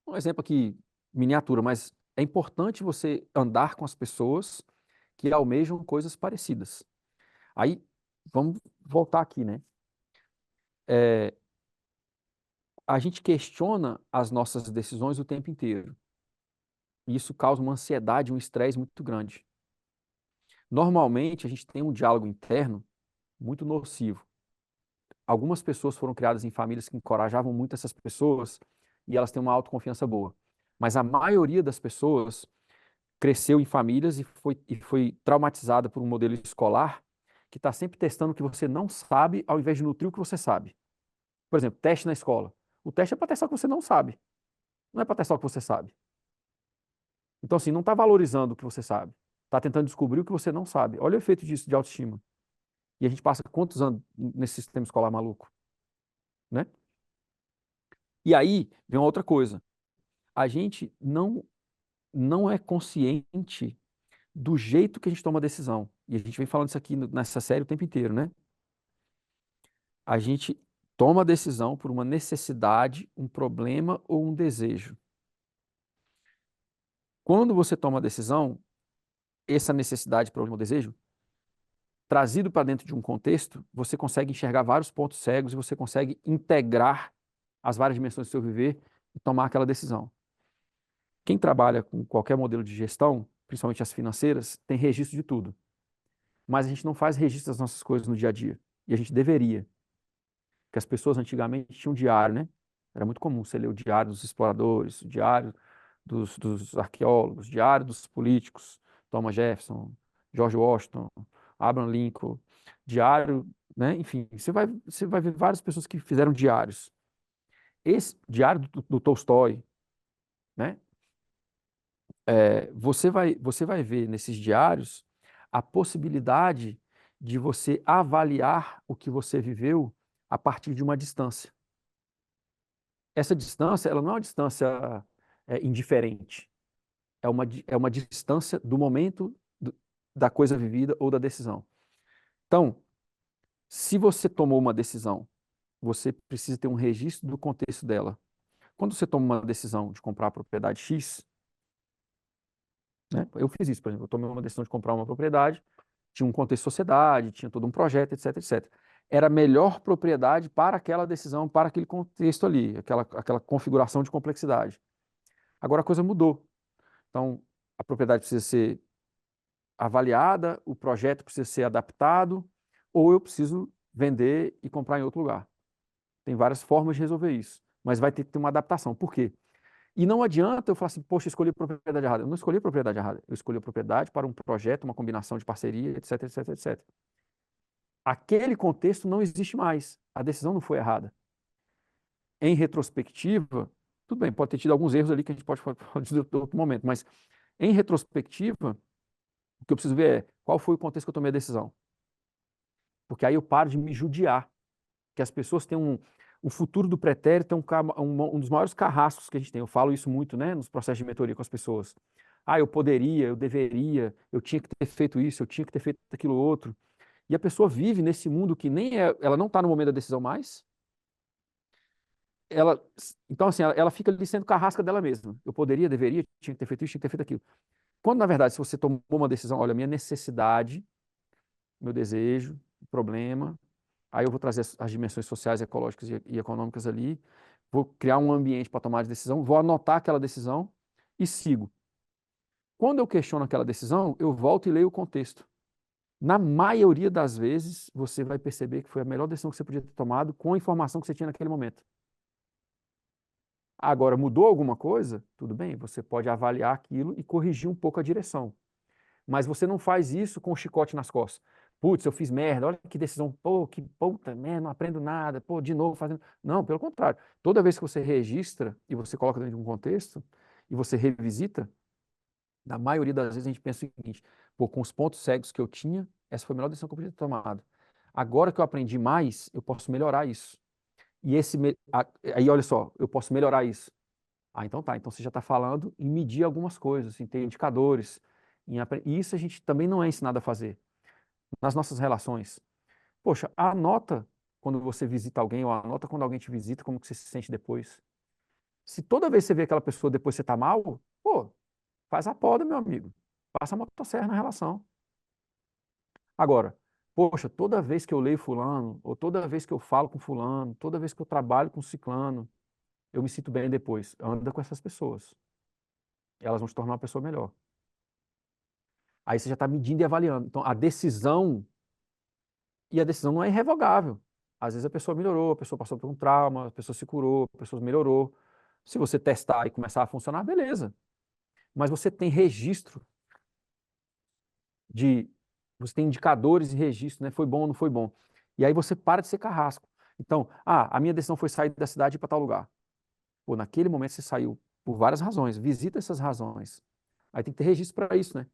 Um exemplo aqui, miniatura, mas é importante você andar com as pessoas que almejam coisas parecidas. Aí, vamos voltar aqui, né? É, a gente questiona as nossas decisões o tempo inteiro. E isso causa uma ansiedade, um estresse muito grande. Normalmente, a gente tem um diálogo interno muito nocivo. Algumas pessoas foram criadas em famílias que encorajavam muito essas pessoas e elas têm uma autoconfiança boa. Mas a maioria das pessoas cresceu em famílias e foi traumatizada por um modelo escolar que está sempre testando o que você não sabe ao invés de nutrir o que você sabe. Por exemplo, teste na escola. O teste é para testar o que você não sabe, não é para testar o que você sabe. Então, assim, não está valorizando o que você sabe, está tentando descobrir o que você não sabe. Olha o efeito disso de autoestima. E a gente passa quantos anos nesse sistema escolar maluco, né? E aí vem uma outra coisa. A gente não é consciente do jeito que a gente toma a decisão. E a gente vem falando isso aqui nessa série o tempo inteiro, né? A gente toma a decisão por uma necessidade, um problema ou um desejo. Quando você toma a decisão, essa necessidade, problema ou desejo, trazido para dentro de um contexto, você consegue enxergar vários pontos cegos e você consegue integrar as várias dimensões do seu viver e tomar aquela decisão. Quem trabalha com qualquer modelo de gestão, principalmente as financeiras, tem registro de tudo. Mas a gente não faz registro das nossas coisas no dia a dia. E a gente deveria. Porque as pessoas antigamente tinham diário, né? Era muito comum você ler o diário dos exploradores, o diário dos arqueólogos, o diário dos políticos, Thomas Jefferson, George Washington, Abraham Lincoln, diário, né? Enfim, você vai ver várias pessoas que fizeram diários. Esse diário do Tolstói, né? Você vai ver nesses diários a possibilidade de você avaliar o que você viveu a partir de uma distância. Essa distância, ela não é uma distância indiferente, é uma distância do momento da coisa vivida ou da decisão. Então, se você tomou uma decisão, você precisa ter um registro do contexto dela. Quando você toma uma decisão de comprar a propriedade X, né, eu fiz isso, por exemplo, eu tomei uma decisão de comprar uma propriedade, tinha um contexto de sociedade, tinha todo um projeto, etc, etc. Era a melhor propriedade para aquela decisão, para aquele contexto ali, aquela configuração de complexidade. Agora a coisa mudou. Então, a propriedade precisa ser avaliada, o projeto precisa ser adaptado, ou eu preciso vender e comprar em outro lugar. Tem várias formas de resolver isso, mas vai ter que ter uma adaptação. Por quê? E não adianta eu falar assim, poxa, escolhi a propriedade errada. Eu não escolhi a propriedade errada. Eu escolhi a propriedade para um projeto, uma combinação de parceria, etc, etc, etc. Aquele contexto não existe mais. A decisão não foi errada. Em retrospectiva, tudo bem, pode ter tido alguns erros ali que a gente pode falar de outro momento, mas em retrospectiva, o que eu preciso ver é qual foi o contexto que eu tomei a decisão. Porque aí eu paro de me judiar. Que as pessoas têm o futuro do pretérito é um dos maiores carrascos que a gente tem. Eu falo isso muito, né, nos processos de mentoria com as pessoas. Ah, eu poderia, eu deveria, eu tinha que ter feito isso, eu tinha que ter feito aquilo outro. E a pessoa vive nesse mundo que nem ela não está no momento da decisão mais, ela, então, assim, ela fica ali sendo carrasca dela mesma. Eu poderia, deveria, tinha que ter feito isso, tinha que ter feito aquilo. Quando, na verdade, se você tomou uma decisão, olha, minha necessidade, meu desejo, problema, aí eu vou trazer as dimensões sociais, ecológicas e econômicas ali, vou criar um ambiente para tomar de decisão, vou anotar aquela decisão e sigo. Quando eu questiono aquela decisão, eu volto e leio o contexto. Na maioria das vezes, você vai perceber que foi a melhor decisão que você podia ter tomado com a informação que você tinha naquele momento. Agora, mudou alguma coisa? Tudo bem, você pode avaliar aquilo e corrigir um pouco a direção. Mas você não faz isso com o chicote nas costas. Putz, eu fiz merda, olha que decisão, pô, que puta merda, não aprendo nada, pô, de novo fazendo. Não, pelo contrário. Toda vez que você registra e você coloca dentro de um contexto e você revisita, na maioria das vezes a gente pensa o seguinte: pô, com os pontos cegos que eu tinha, essa foi a melhor decisão que eu podia ter tomado. Agora que eu aprendi mais, eu posso melhorar isso. E aí, olha só, eu posso melhorar isso. Ah, então tá. Então você já está falando em medir algumas coisas, em ter indicadores. E isso a gente também não é ensinado a fazer. Nas nossas relações. Poxa, anota quando você visita alguém, ou anota quando alguém te visita, como que você se sente depois. Se toda vez que você vê aquela pessoa depois você tá mal, pô, faz a poda, meu amigo. Passa a motosserra na relação. Agora, poxa, toda vez que eu leio fulano, ou toda vez que eu falo com fulano, toda vez que eu trabalho com ciclano, eu me sinto bem depois. Anda com essas pessoas. Elas vão te tornar uma pessoa melhor. Aí você já está medindo e avaliando. Então, a decisão não é irrevogável. Às vezes a pessoa melhorou, a pessoa passou por um trauma, a pessoa se curou, a pessoa melhorou. Se você testar e começar a funcionar, beleza. Mas você tem registro de. Você tem indicadores e registro, né? Foi bom ou não foi bom. E aí você para de ser carrasco. Então, a minha decisão foi sair da cidade e ir para tal lugar. Pô, naquele momento você saiu por várias razões. Visita essas razões. Aí tem que ter registro para isso, né?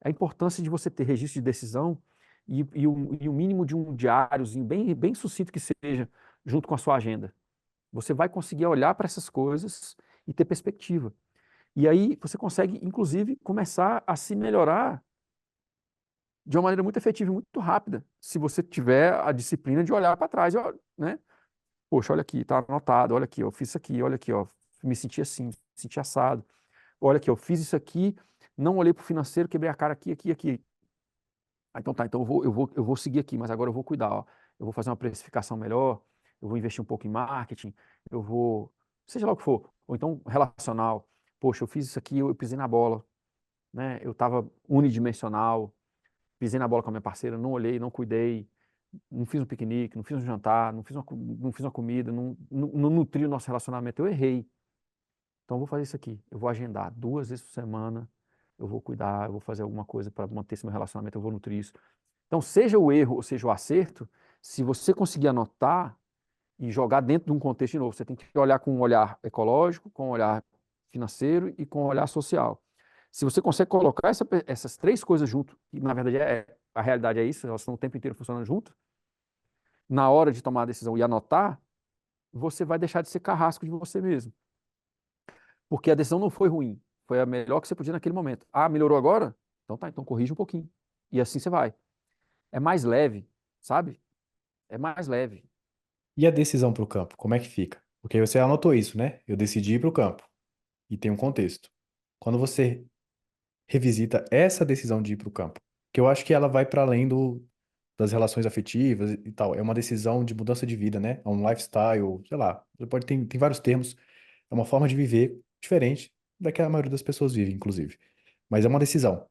A importância de você ter registro de decisão e o mínimo de um diáriozinho, bem sucinto que seja, junto com a sua agenda. Você vai conseguir olhar para essas coisas e ter perspectiva. E aí você consegue, inclusive, começar a se melhorar de uma maneira muito efetiva e muito rápida, se você tiver a disciplina de olhar para trás, né? Poxa, olha aqui, tá anotado, olha aqui, eu fiz isso aqui, olha aqui, ó, me senti assim, me senti assado. Olha aqui, eu fiz isso aqui, não olhei para o financeiro, quebrei a cara aqui, aqui, aqui. Ah, então tá, então eu vou seguir aqui, mas agora eu vou cuidar, ó. Eu vou fazer uma precificação melhor, eu vou investir um pouco em marketing, eu vou, seja lá o que for, ou então relacional. Poxa, eu fiz isso aqui, eu pisei na bola, né? Eu estava unidimensional, pisei na bola com a minha parceira, não olhei, não cuidei, não fiz um piquenique, não fiz um jantar, não fiz uma comida, não nutri o nosso relacionamento, eu errei. Então eu vou fazer isso aqui, eu vou agendar 2 vezes por semana, eu vou cuidar, eu vou fazer alguma coisa para manter esse meu relacionamento, eu vou nutrir isso. Então, seja o erro ou seja o acerto, se você conseguir anotar e jogar dentro de um contexto de novo, você tem que olhar com um olhar ecológico, com um olhar financeiro e com um olhar social. Se você consegue colocar essas três coisas junto, e na verdade a realidade é isso, elas estão o tempo inteiro funcionando junto, na hora de tomar a decisão e anotar, você vai deixar de ser carrasco de você mesmo. Porque a decisão não foi ruim, foi a melhor que você podia naquele momento. Ah, melhorou agora? Então tá, então corrige um pouquinho. E assim você vai. É mais leve, sabe? É mais leve. E a decisão para o campo, como é que fica? Porque você anotou isso, né? Eu decidi ir para o campo e tem um contexto. Quando você revisita essa decisão de ir para o campo, que eu acho que ela vai para além das relações afetivas e tal, é uma decisão de mudança de vida, né? É um lifestyle, sei lá, você pode tem vários termos, é uma forma de viver diferente da que a maioria das pessoas vive, inclusive. Mas é uma decisão.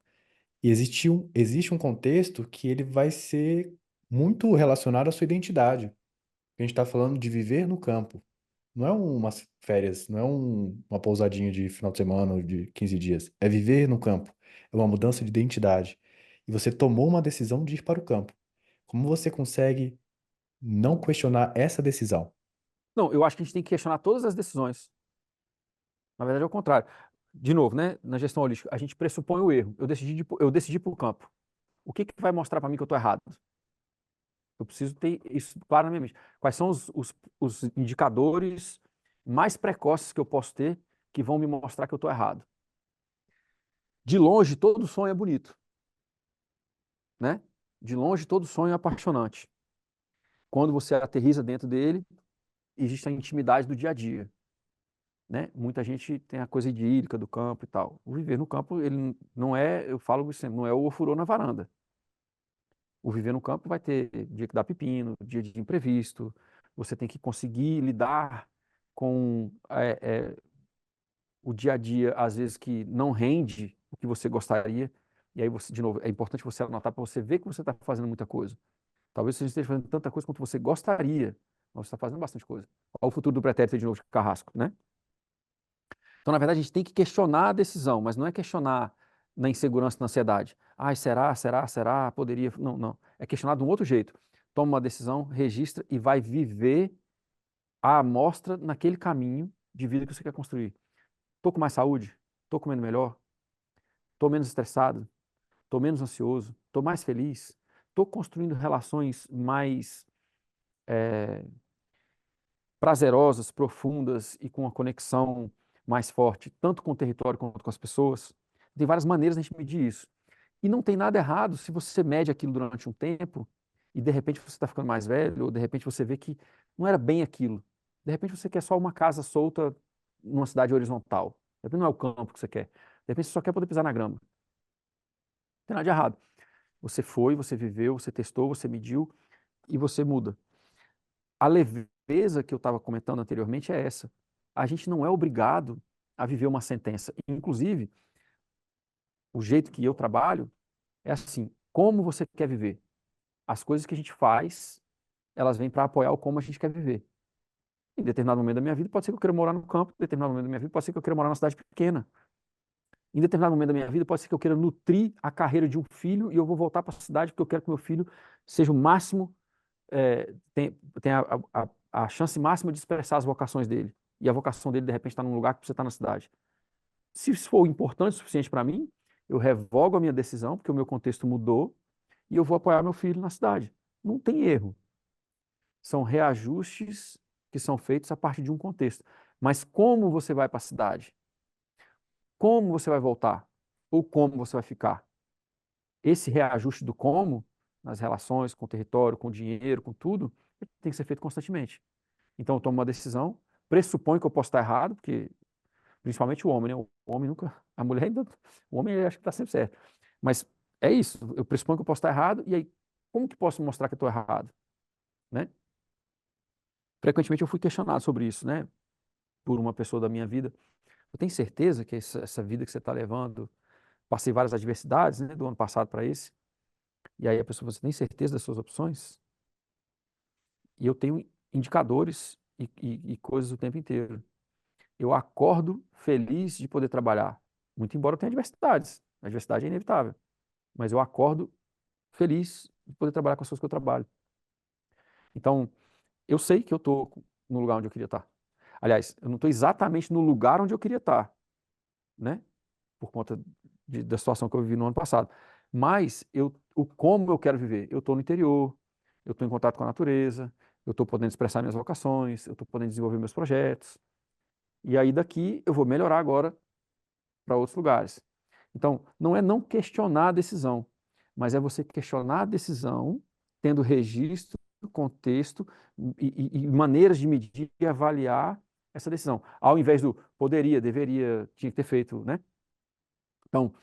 E existe um contexto que ele vai ser muito relacionado à sua identidade. A gente está falando de viver no campo. Não é umas férias, não é uma pousadinha de final de semana ou de 15 dias. É viver no campo. É uma mudança de identidade. E você tomou uma decisão de ir para o campo. Como você consegue não questionar essa decisão? Não, eu acho que a gente tem que questionar todas as decisões. Na verdade, é o contrário. De novo, né? Na gestão holística, a gente pressupõe o erro. Eu decidi para o campo. O que que vai mostrar para mim que eu estou errado? Eu preciso ter isso claro na minha mente. Quais são os indicadores mais precoces que eu posso ter que vão me mostrar que eu estou errado? De longe, todo sonho é bonito, né? De longe, todo sonho é apaixonante. Quando você aterriza dentro dele, existe a intimidade do dia a dia, né? Muita gente tem a coisa idílica do campo e tal. O viver no campo, ele não é, eu falo sempre, não é o ofurô na varanda. O viver no campo vai ter dia que dá pepino, dia de imprevisto, você tem que conseguir lidar com o dia a dia, às vezes, que não rende o que você gostaria, e aí você, de novo, é importante você anotar para você ver que você está fazendo muita coisa. Talvez você não esteja fazendo tanta coisa quanto você gostaria, mas você está fazendo bastante coisa. Olha o futuro do pretérito de novo de Carrasco, né? Então, na verdade, a gente tem que questionar a decisão, mas não é questionar na insegurança, na ansiedade. Ai, será, será, será, poderia. Não, não. É questionar de um outro jeito. Toma uma decisão, registra e vai viver a amostra naquele caminho de vida que você quer construir. Estou com mais saúde? Estou comendo melhor? Estou menos estressado? Estou menos ansioso? Estou mais feliz? Estou construindo relações mais prazerosas, profundas e com uma conexão mais forte, tanto com o território quanto com as pessoas? Tem várias maneiras de a gente medir isso. E não tem nada errado se você mede aquilo durante um tempo e de repente você está ficando mais velho, ou de repente você vê que não era bem aquilo. De repente você quer só uma casa solta numa cidade horizontal. De repente não é o campo que você quer. De repente você só quer poder pisar na grama. Não tem nada de errado. Você foi, você viveu, você testou, você mediu e você muda. A leveza que eu estava comentando anteriormente é essa. A gente não é obrigado a viver uma sentença. Inclusive, o jeito que eu trabalho é assim: como você quer viver? As coisas que a gente faz, elas vêm para apoiar o como a gente quer viver. Em determinado momento da minha vida, pode ser que eu queira morar no campo, em determinado momento da minha vida, pode ser que eu queira morar numa cidade pequena. Em determinado momento da minha vida, pode ser que eu queira nutrir a carreira de um filho e eu vou voltar para a cidade porque eu quero que meu filho seja o máximo, tenha a chance máxima de expressar as vocações dele. E a vocação dele, de repente, está num lugar que você está na cidade. Se isso for importante o suficiente para mim, eu revogo a minha decisão, porque o meu contexto mudou, e eu vou apoiar meu filho na cidade. Não tem erro. São reajustes que são feitos a partir de um contexto. Mas como você vai para a cidade? Como você vai voltar? Ou como você vai ficar? Esse reajuste do como, nas relações com o território, com o dinheiro, com tudo, tem que ser feito constantemente. Então eu tomo uma decisão, pressupõe que eu posso estar errado, porque principalmente o homem, né? O homem nunca, a mulher ainda, o homem acha que está sempre certo. Mas é isso, eu pressuponho que eu posso estar errado, e aí como que posso mostrar que eu estou errado? Né? Frequentemente eu fui questionado sobre isso, né? Por uma pessoa da minha vida. Eu tenho certeza que essa vida que você está levando, passei várias adversidades, né, do ano passado para esse, e aí a pessoa, você tem certeza das suas opções? E eu tenho indicadores e coisas o tempo inteiro. Eu acordo feliz de poder trabalhar, muito embora eu tenha adversidades. A adversidade é inevitável, mas eu acordo feliz de poder trabalhar com as coisas que eu trabalho. Então, eu sei que eu estou no lugar onde eu queria estar. Aliás, eu não estou exatamente no lugar onde eu queria estar, né? Por conta da situação que eu vivi no ano passado. Mas o como eu quero viver? Eu estou no interior, eu estou em contato com a natureza, eu estou podendo expressar minhas vocações, eu estou podendo desenvolver meus projetos. E aí daqui eu vou melhorar agora para outros lugares. Então, não é não questionar a decisão, mas é você questionar a decisão, tendo registro, contexto e maneiras de medir e avaliar essa decisão. Ao invés do poderia, deveria, tinha que ter feito, né? Então,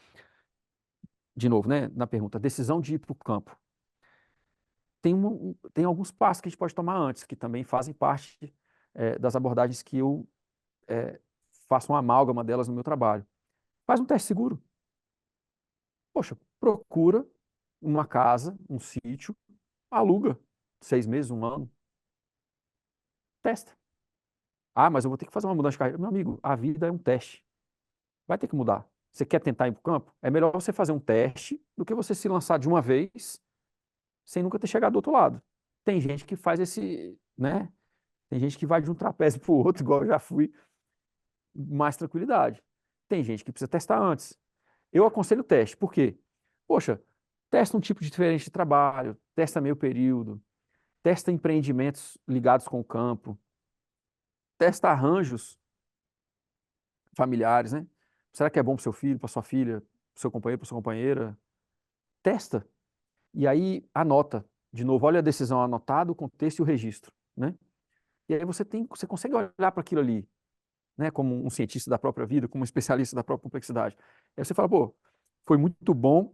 de novo, né, na pergunta, decisão de ir para o campo. Tem alguns passos que a gente pode tomar antes, que também fazem parte das abordagens que eu faço uma amálgama delas no meu trabalho. Faz um teste seguro. Poxa, procura uma casa, um sítio, aluga 6 meses, um ano, testa. Ah, mas eu vou ter que fazer uma mudança de carreira. Meu amigo, a vida é um teste. Vai ter que mudar. Você quer tentar ir para o campo? É melhor você fazer um teste do que você se lançar de uma vez sem nunca ter chegado do outro lado. Tem gente que faz esse, né? Tem gente que vai de um trapézio para o outro, igual eu já fui, mais tranquilidade. Tem gente que precisa testar antes. Eu aconselho o teste. Por quê? Poxa, testa um tipo diferente de trabalho, testa meio período, testa empreendimentos ligados com o campo, testa arranjos familiares, né? Será que é bom para seu filho, para sua filha, para seu companheiro, para sua companheira? Testa. E aí anota. De novo, olha a decisão anotada, o contexto e o registro, né? E aí você consegue olhar para aquilo ali, né, como um cientista da própria vida, como um especialista da própria complexidade. Aí você fala, pô, foi muito bom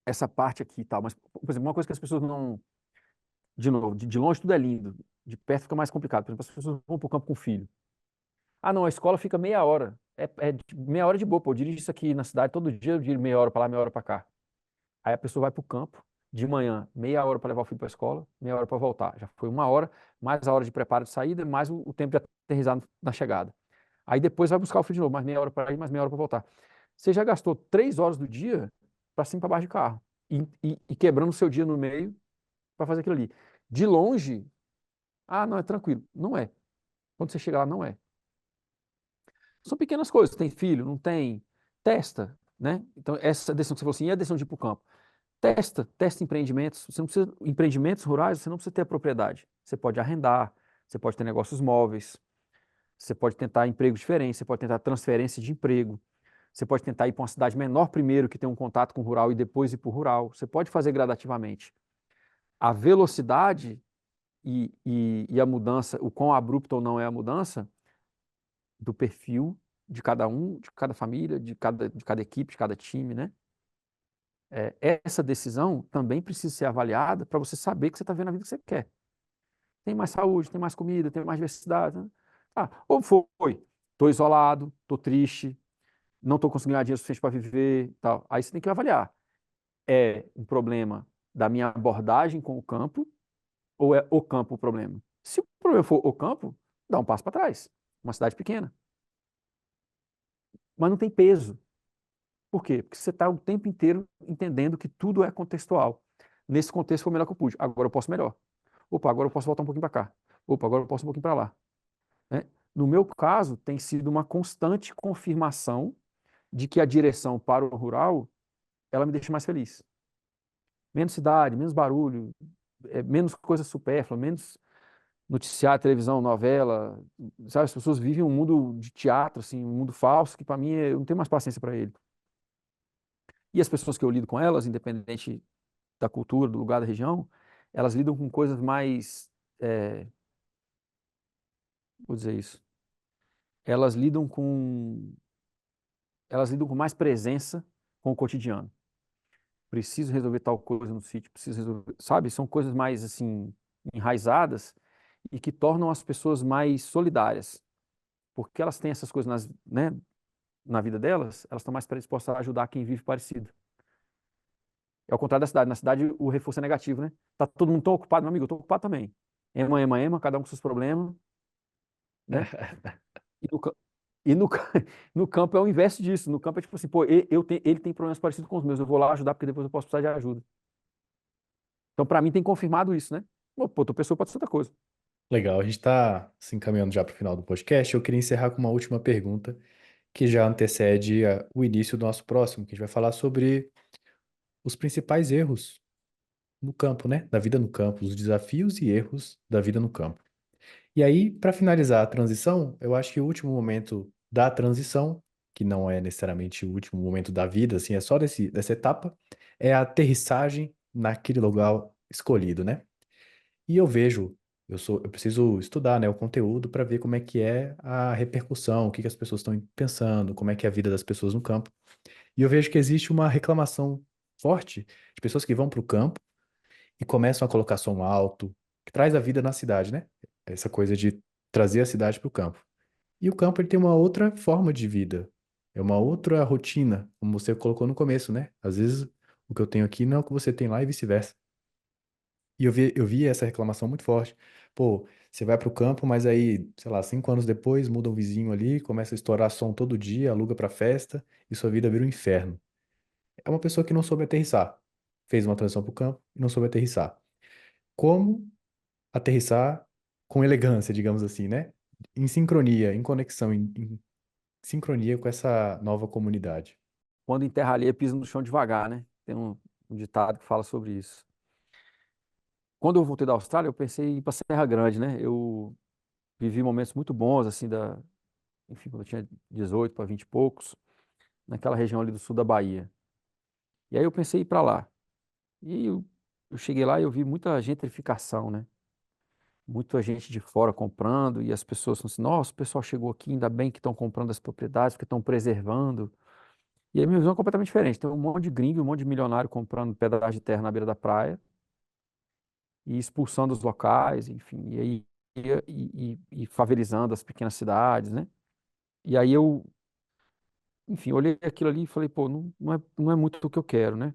essa parte aqui e tal, mas, por exemplo, uma coisa que as pessoas não, de novo, de longe tudo é lindo, de perto fica mais complicado. Por exemplo, as pessoas vão para o campo com o filho. Ah, não, a escola fica meia hora. Meia hora de boa, pô. Eu dirijo isso aqui na cidade todo dia, eu dirijo meia hora para lá, meia hora para cá. Aí a pessoa vai para o campo, de manhã, meia hora para levar o filho para a escola, meia hora para voltar. Já foi uma hora, mais a hora de preparo de saída, mais o tempo de aterrissar na chegada. Aí depois vai buscar o filho de novo, mais meia hora para ir, mais meia hora para voltar. Você já gastou 3 horas do dia para cima e para baixo de carro. E quebrando o seu dia no meio para fazer aquilo ali. De longe, ah, não, é tranquilo. Não é. Quando você chega lá, não é. São pequenas coisas. Tem filho, não tem? Testa, né? Então, essa decisão que você falou assim, e a decisão de ir para o campo? Testa empreendimentos. Você não precisa, empreendimentos rurais, você não precisa ter a propriedade. Você pode arrendar, você pode ter negócios móveis, você pode tentar empregos diferentes, você pode tentar transferência de emprego, você pode tentar ir para uma cidade menor primeiro, que tem um contato com o rural, e depois ir para o rural. Você pode fazer gradativamente. A velocidade e a mudança, o quão abrupto ou não é a mudança, do perfil de cada um, de cada família, de cada equipe, de cada time, né? Essa decisão também precisa ser avaliada para você saber que você está vendo a vida que você quer. Tem mais saúde, tem mais comida, tem mais diversidade, né? Ah, ou foi, estou isolado, estou triste, não estou conseguindo ganhar dinheiro suficiente para viver, tal. Aí você tem que avaliar. É um problema da minha abordagem com o campo ou é o campo o problema? Se o problema for o campo, dá um passo para trás. Uma cidade pequena. Mas não tem peso. Por quê? Porque você está o tempo inteiro entendendo que tudo é contextual. Nesse contexto foi o melhor que eu pude. Agora eu posso melhor. Opa, agora eu posso voltar um pouquinho para cá. Opa, agora eu posso um pouquinho para lá. Né? No meu caso, tem sido uma constante confirmação de que a direção para o rural, ela me deixa mais feliz. Menos cidade, menos barulho, menos coisa supérflua, menos noticiário, televisão, novela. Sabe, as pessoas vivem um mundo de teatro, assim, um mundo falso, que para mim eu não tenho mais paciência para ele. E as pessoas que eu lido com elas, independente da cultura, do lugar, da região, elas lidam com coisas mais, vou dizer isso, elas lidam com, elas lidam com mais presença com o cotidiano. Preciso resolver tal coisa no sítio, preciso resolver, sabe? São coisas mais, assim, enraizadas e que tornam as pessoas mais solidárias, porque elas têm essas coisas né, na vida delas, elas estão mais predispostas a ajudar quem vive parecido. É ao contrário da cidade. Na cidade, o reforço é negativo, né? Tá todo mundo tão ocupado, meu amigo, eu tô ocupado também. Ema, cada um com seus problemas, né? E no, ca- no campo é o inverso disso. No campo é tipo assim, pô, ele tem problemas parecidos com os meus, eu vou lá ajudar porque depois eu posso precisar de ajuda. Então, para mim, tem confirmado isso, né? Pô, tua pessoa pode ser outra coisa. Legal, a gente está se encaminhando já para o final do podcast. Eu queria encerrar com uma última pergunta que já antecede o início do nosso próximo, que a gente vai falar sobre os principais erros no campo, né? Da vida no campo, os desafios e erros da vida no campo. E aí, para finalizar a transição, eu acho que o último momento da transição, que não é necessariamente o último momento da vida, assim, é só dessa etapa, é a aterrissagem naquele lugar escolhido, né? E eu vejo, eu preciso estudar, né, o conteúdo para ver como é que é a repercussão, o que que as pessoas estão pensando, como é que é a vida das pessoas no campo. E eu vejo que existe uma reclamação forte de pessoas que vão para o campo e começam a colocar som alto, que traz a vida na cidade, né? Essa coisa de trazer a cidade para o campo. E o campo ele tem uma outra forma de vida, é uma outra rotina, como você colocou no começo, né? Às vezes o que eu tenho aqui não é o que você tem lá e vice-versa. E eu vi essa reclamação muito forte. Pô, você vai pro campo, mas aí, sei lá, 5 anos depois, muda um vizinho ali, começa a estourar som todo dia, aluga pra festa, e sua vida vira um inferno. É uma pessoa que não soube aterrissar. Fez uma transição pro campo e não soube aterrissar. Como aterrissar com elegância, digamos assim, né? Em sincronia, em conexão, em sincronia com essa nova comunidade. Quando enterra ali, pisa no chão devagar, né? Tem um ditado que fala sobre isso. Quando eu voltei da Austrália, eu pensei em ir para Serra Grande, né? Eu vivi momentos muito bons, assim, enfim, quando eu tinha 18 para 20 e poucos, naquela região ali do sul da Bahia. E aí eu pensei em ir para lá. E eu cheguei lá e eu vi muita gentrificação, né? muita gente de fora comprando, e as pessoas falam assim, nossa, o pessoal chegou aqui, ainda bem que estão comprando as propriedades, porque estão preservando. E aí minha visão é completamente diferente. Tem um monte de gringo, um monte de milionário comprando pedaço de terra na beira da praia e expulsando os locais, enfim, e aí e favelizando as pequenas cidades, né? E aí eu, enfim, olhei aquilo ali e falei, pô, não é muito o que eu quero, né?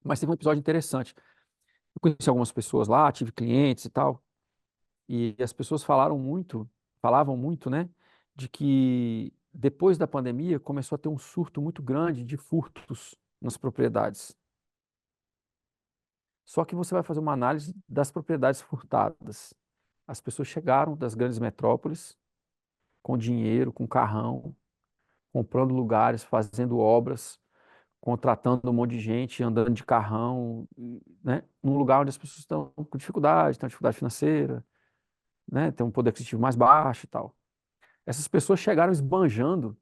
Mas teve um episódio interessante. Eu conheci algumas pessoas lá, tive clientes e tal, e as pessoas falavam muito, né, de que depois da pandemia começou a ter um surto muito grande de furtos nas propriedades. Só que você vai fazer uma análise das propriedades furtadas. As pessoas chegaram das grandes metrópoles com dinheiro, com carrão, comprando lugares, fazendo obras, contratando um monte de gente, andando de carrão, né? Num lugar onde as pessoas estão com dificuldade, têm dificuldade financeira, né? Tem um poder aquisitivo mais baixo e tal. Essas pessoas chegaram esbanjando,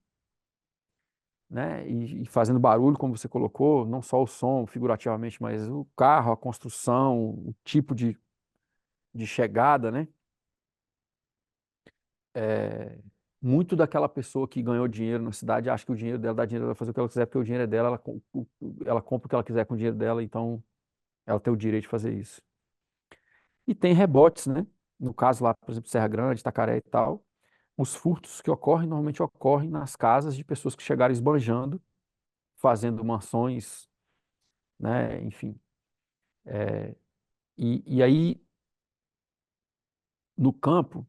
né? E fazendo barulho, como você colocou, não só o som, figurativamente, mas o carro, a construção, o tipo de chegada, né? É, muito daquela pessoa que ganhou dinheiro na cidade acha que o dinheiro dela dá dinheiro, ela fazer o que ela quiser, porque o dinheiro é dela, ela compra o que ela quiser com o dinheiro dela, então ela tem o direito de fazer isso. E tem rebotes, né? No caso lá, por exemplo, Serra Grande, Itacaré e tal, os furtos que ocorrem normalmente ocorrem nas casas de pessoas que chegaram esbanjando, fazendo mansões, né? Enfim. E aí, no campo,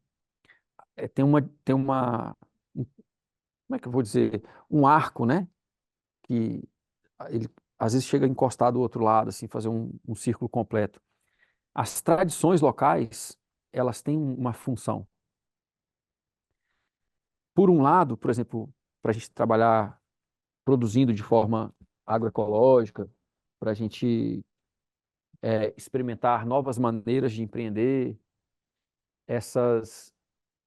como é que eu vou dizer? Um arco, né? Que ele às vezes chega a encostar do outro lado, assim, fazer um círculo completo. As tradições locais, elas têm uma função. Por um lado, por exemplo, para a gente trabalhar produzindo de forma agroecológica, para a gente experimentar novas maneiras de empreender, essas,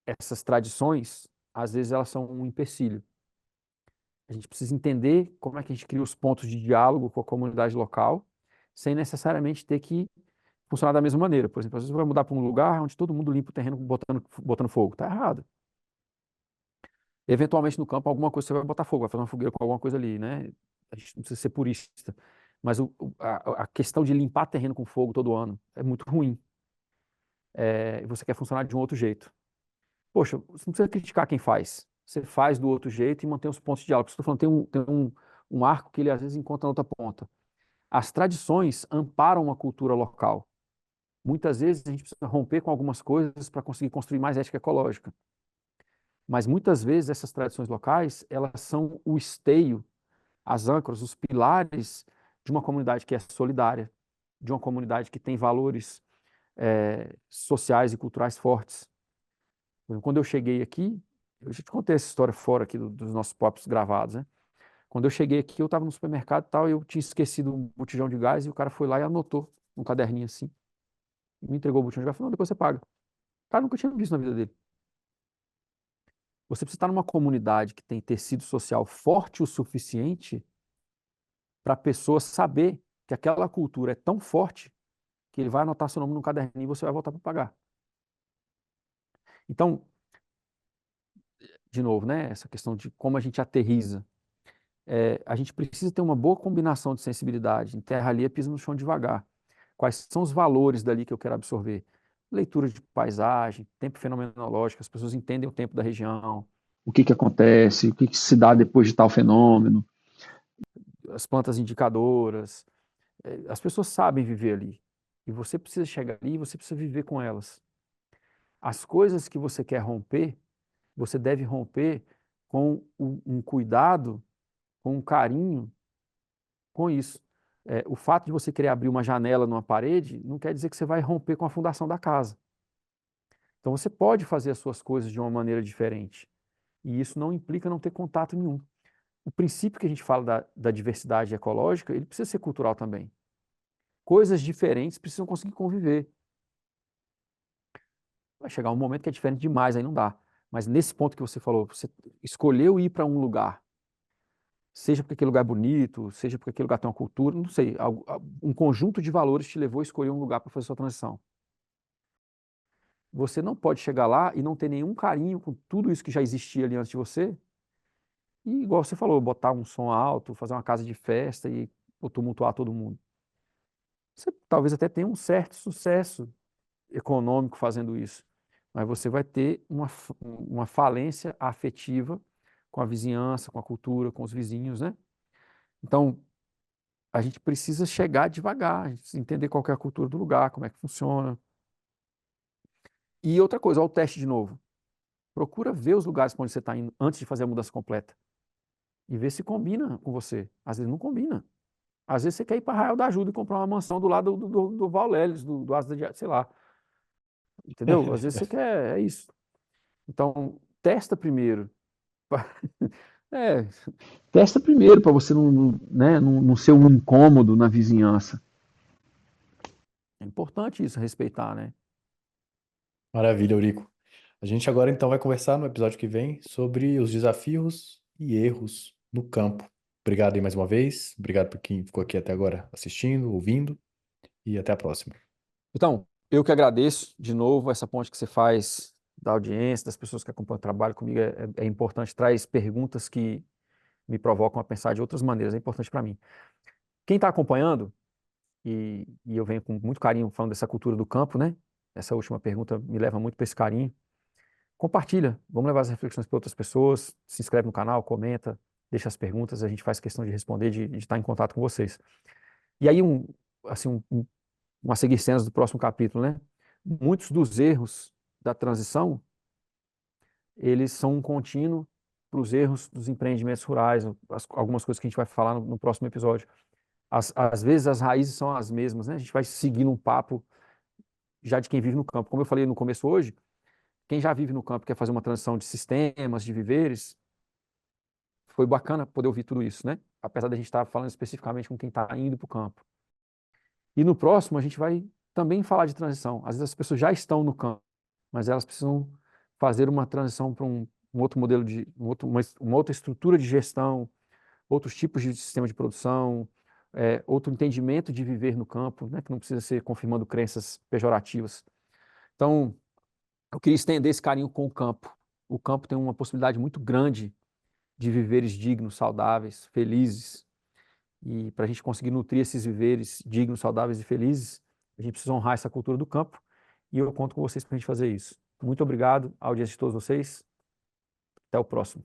essas tradições, às vezes elas são um empecilho. A gente precisa entender como é que a gente cria os pontos de diálogo com a comunidade local, sem necessariamente ter que funcionar da mesma maneira. Por exemplo, às vezes você vai mudar para um lugar onde todo mundo limpa o terreno botando fogo. Está errado. Eventualmente no campo, alguma coisa você vai botar fogo, vai fazer uma fogueira com alguma coisa ali, né? A gente não precisa ser purista. Mas a questão de limpar terreno com fogo todo ano é muito ruim. E você quer funcionar de um outro jeito. Poxa, você não precisa criticar quem faz. Você faz do outro jeito e mantém os pontos de diálogo. Estou falando, tem um arco que ele às vezes encontra na outra ponta. As tradições amparam uma cultura local. Muitas vezes a gente precisa romper com algumas coisas para conseguir construir mais ética ecológica. Mas muitas vezes essas tradições locais, elas são o esteio, as âncoras, os pilares de uma comunidade que é solidária, de uma comunidade que tem valores sociais e culturais fortes. Quando eu cheguei aqui, eu já te contei essa história fora aqui dos nossos próprios gravados, né? Quando eu cheguei aqui, eu estava no supermercado e tal, e eu tinha esquecido um botijão de gás, e o cara foi lá e anotou num caderninho assim, e me entregou o botijão de gás e falou, não, depois você paga. O cara nunca tinha visto na vida dele. Você precisa estar numa comunidade que tem tecido social forte o suficiente para a pessoa saber que aquela cultura é tão forte que ele vai anotar seu nome no caderninho e você vai voltar para pagar. Então, de novo, né, essa questão de como a gente aterriza. A gente precisa ter uma boa combinação de sensibilidade. Em terra alheia, pisa no chão devagar. Quais são os valores dali que eu quero absorver? Leitura de paisagem, tempo fenomenológico, as pessoas entendem o tempo da região, o que acontece, o que se dá depois de tal fenômeno, as plantas indicadoras. As pessoas sabem viver ali. E você precisa chegar ali e você precisa viver com elas. As coisas que você quer romper, você deve romper com um cuidado, com um carinho com isso. O fato de você querer abrir uma janela numa parede não quer dizer que você vai romper com a fundação da casa. Então você pode fazer as suas coisas de uma maneira diferente. E isso não implica não ter contato nenhum. O princípio que a gente fala da diversidade ecológica, ele precisa ser cultural também. Coisas diferentes precisam conseguir conviver. Vai chegar um momento que é diferente demais, aí não dá. Mas nesse ponto que você falou, você escolheu ir para um lugar, seja porque aquele lugar é bonito, seja porque aquele lugar tem uma cultura, não sei, um conjunto de valores te levou a escolher um lugar para fazer sua transição. você não pode chegar lá e não ter nenhum carinho com tudo isso que já existia ali antes de você. E, igual você falou, botar um som alto, fazer uma casa de festa e ou tumultuar todo mundo. Você talvez até tenha um certo sucesso econômico fazendo isso, mas você vai ter uma falência afetiva com a vizinhança, com a cultura, com os vizinhos, né? Então, a gente precisa chegar devagar, a gente precisa entender qual que é a cultura do lugar, como é que funciona. E outra coisa, olha o teste de novo. Procura ver os lugares para onde você está indo antes de fazer a mudança completa e ver se combina com você. Às vezes não combina. Às vezes você quer ir para Arraial da Ajuda e comprar uma mansão do lado do Val Leles, do Asa de, sei lá, entendeu? Às vezes você quer, é isso. Então, testa primeiro. É, testa primeiro para você né, não ser um incômodo na vizinhança. É importante isso, respeitar, né? Maravilha, Eurico. A gente agora então vai conversar no episódio que vem sobre os desafios e erros no campo. Obrigado aí mais uma vez. Obrigado por quem ficou aqui até agora assistindo, ouvindo e até a próxima. Então, eu que agradeço de novo essa ponte que você faz da audiência, das pessoas que acompanham o trabalho comigo, é importante, traz perguntas que me provocam a pensar de outras maneiras, é importante para mim. Quem está acompanhando, e eu venho com muito carinho falando dessa cultura do campo, né? Essa última pergunta me leva muito para esse carinho. Compartilha, vamos levar as reflexões para outras pessoas, se inscreve no canal, comenta, deixa as perguntas, a gente faz questão de responder, de estar em contato com vocês. E aí, assim, uma seguir cenas do próximo capítulo, né? Muitos dos erros da transição, eles são um contínuo para os erros dos empreendimentos rurais, algumas coisas que a gente vai falar no próximo episódio. Às vezes as raízes são as mesmas, né? A gente vai seguindo um papo já de quem vive no campo. Como eu falei no começo hoje, quem já vive no campo quer fazer uma transição de sistemas, de viveres, foi bacana poder ouvir tudo isso, né? Apesar da gente estar falando especificamente com quem está indo para o campo. E no próximo a gente vai também falar de transição. Às vezes as pessoas já estão no campo, mas elas precisam fazer uma transição para um outro modelo uma outra estrutura de gestão, outros tipos de sistema de produção, outro entendimento de viver no campo, né, que não precisa ser confirmando crenças pejorativas. Então, eu queria estender esse carinho com o campo. O campo tem uma possibilidade muito grande de viveres dignos, saudáveis, felizes. E para a gente conseguir nutrir esses viveres dignos, saudáveis e felizes, a gente precisa honrar essa cultura do campo. E eu conto com vocês para a gente fazer isso. Muito obrigado, à audiência de todos vocês. Até o próximo.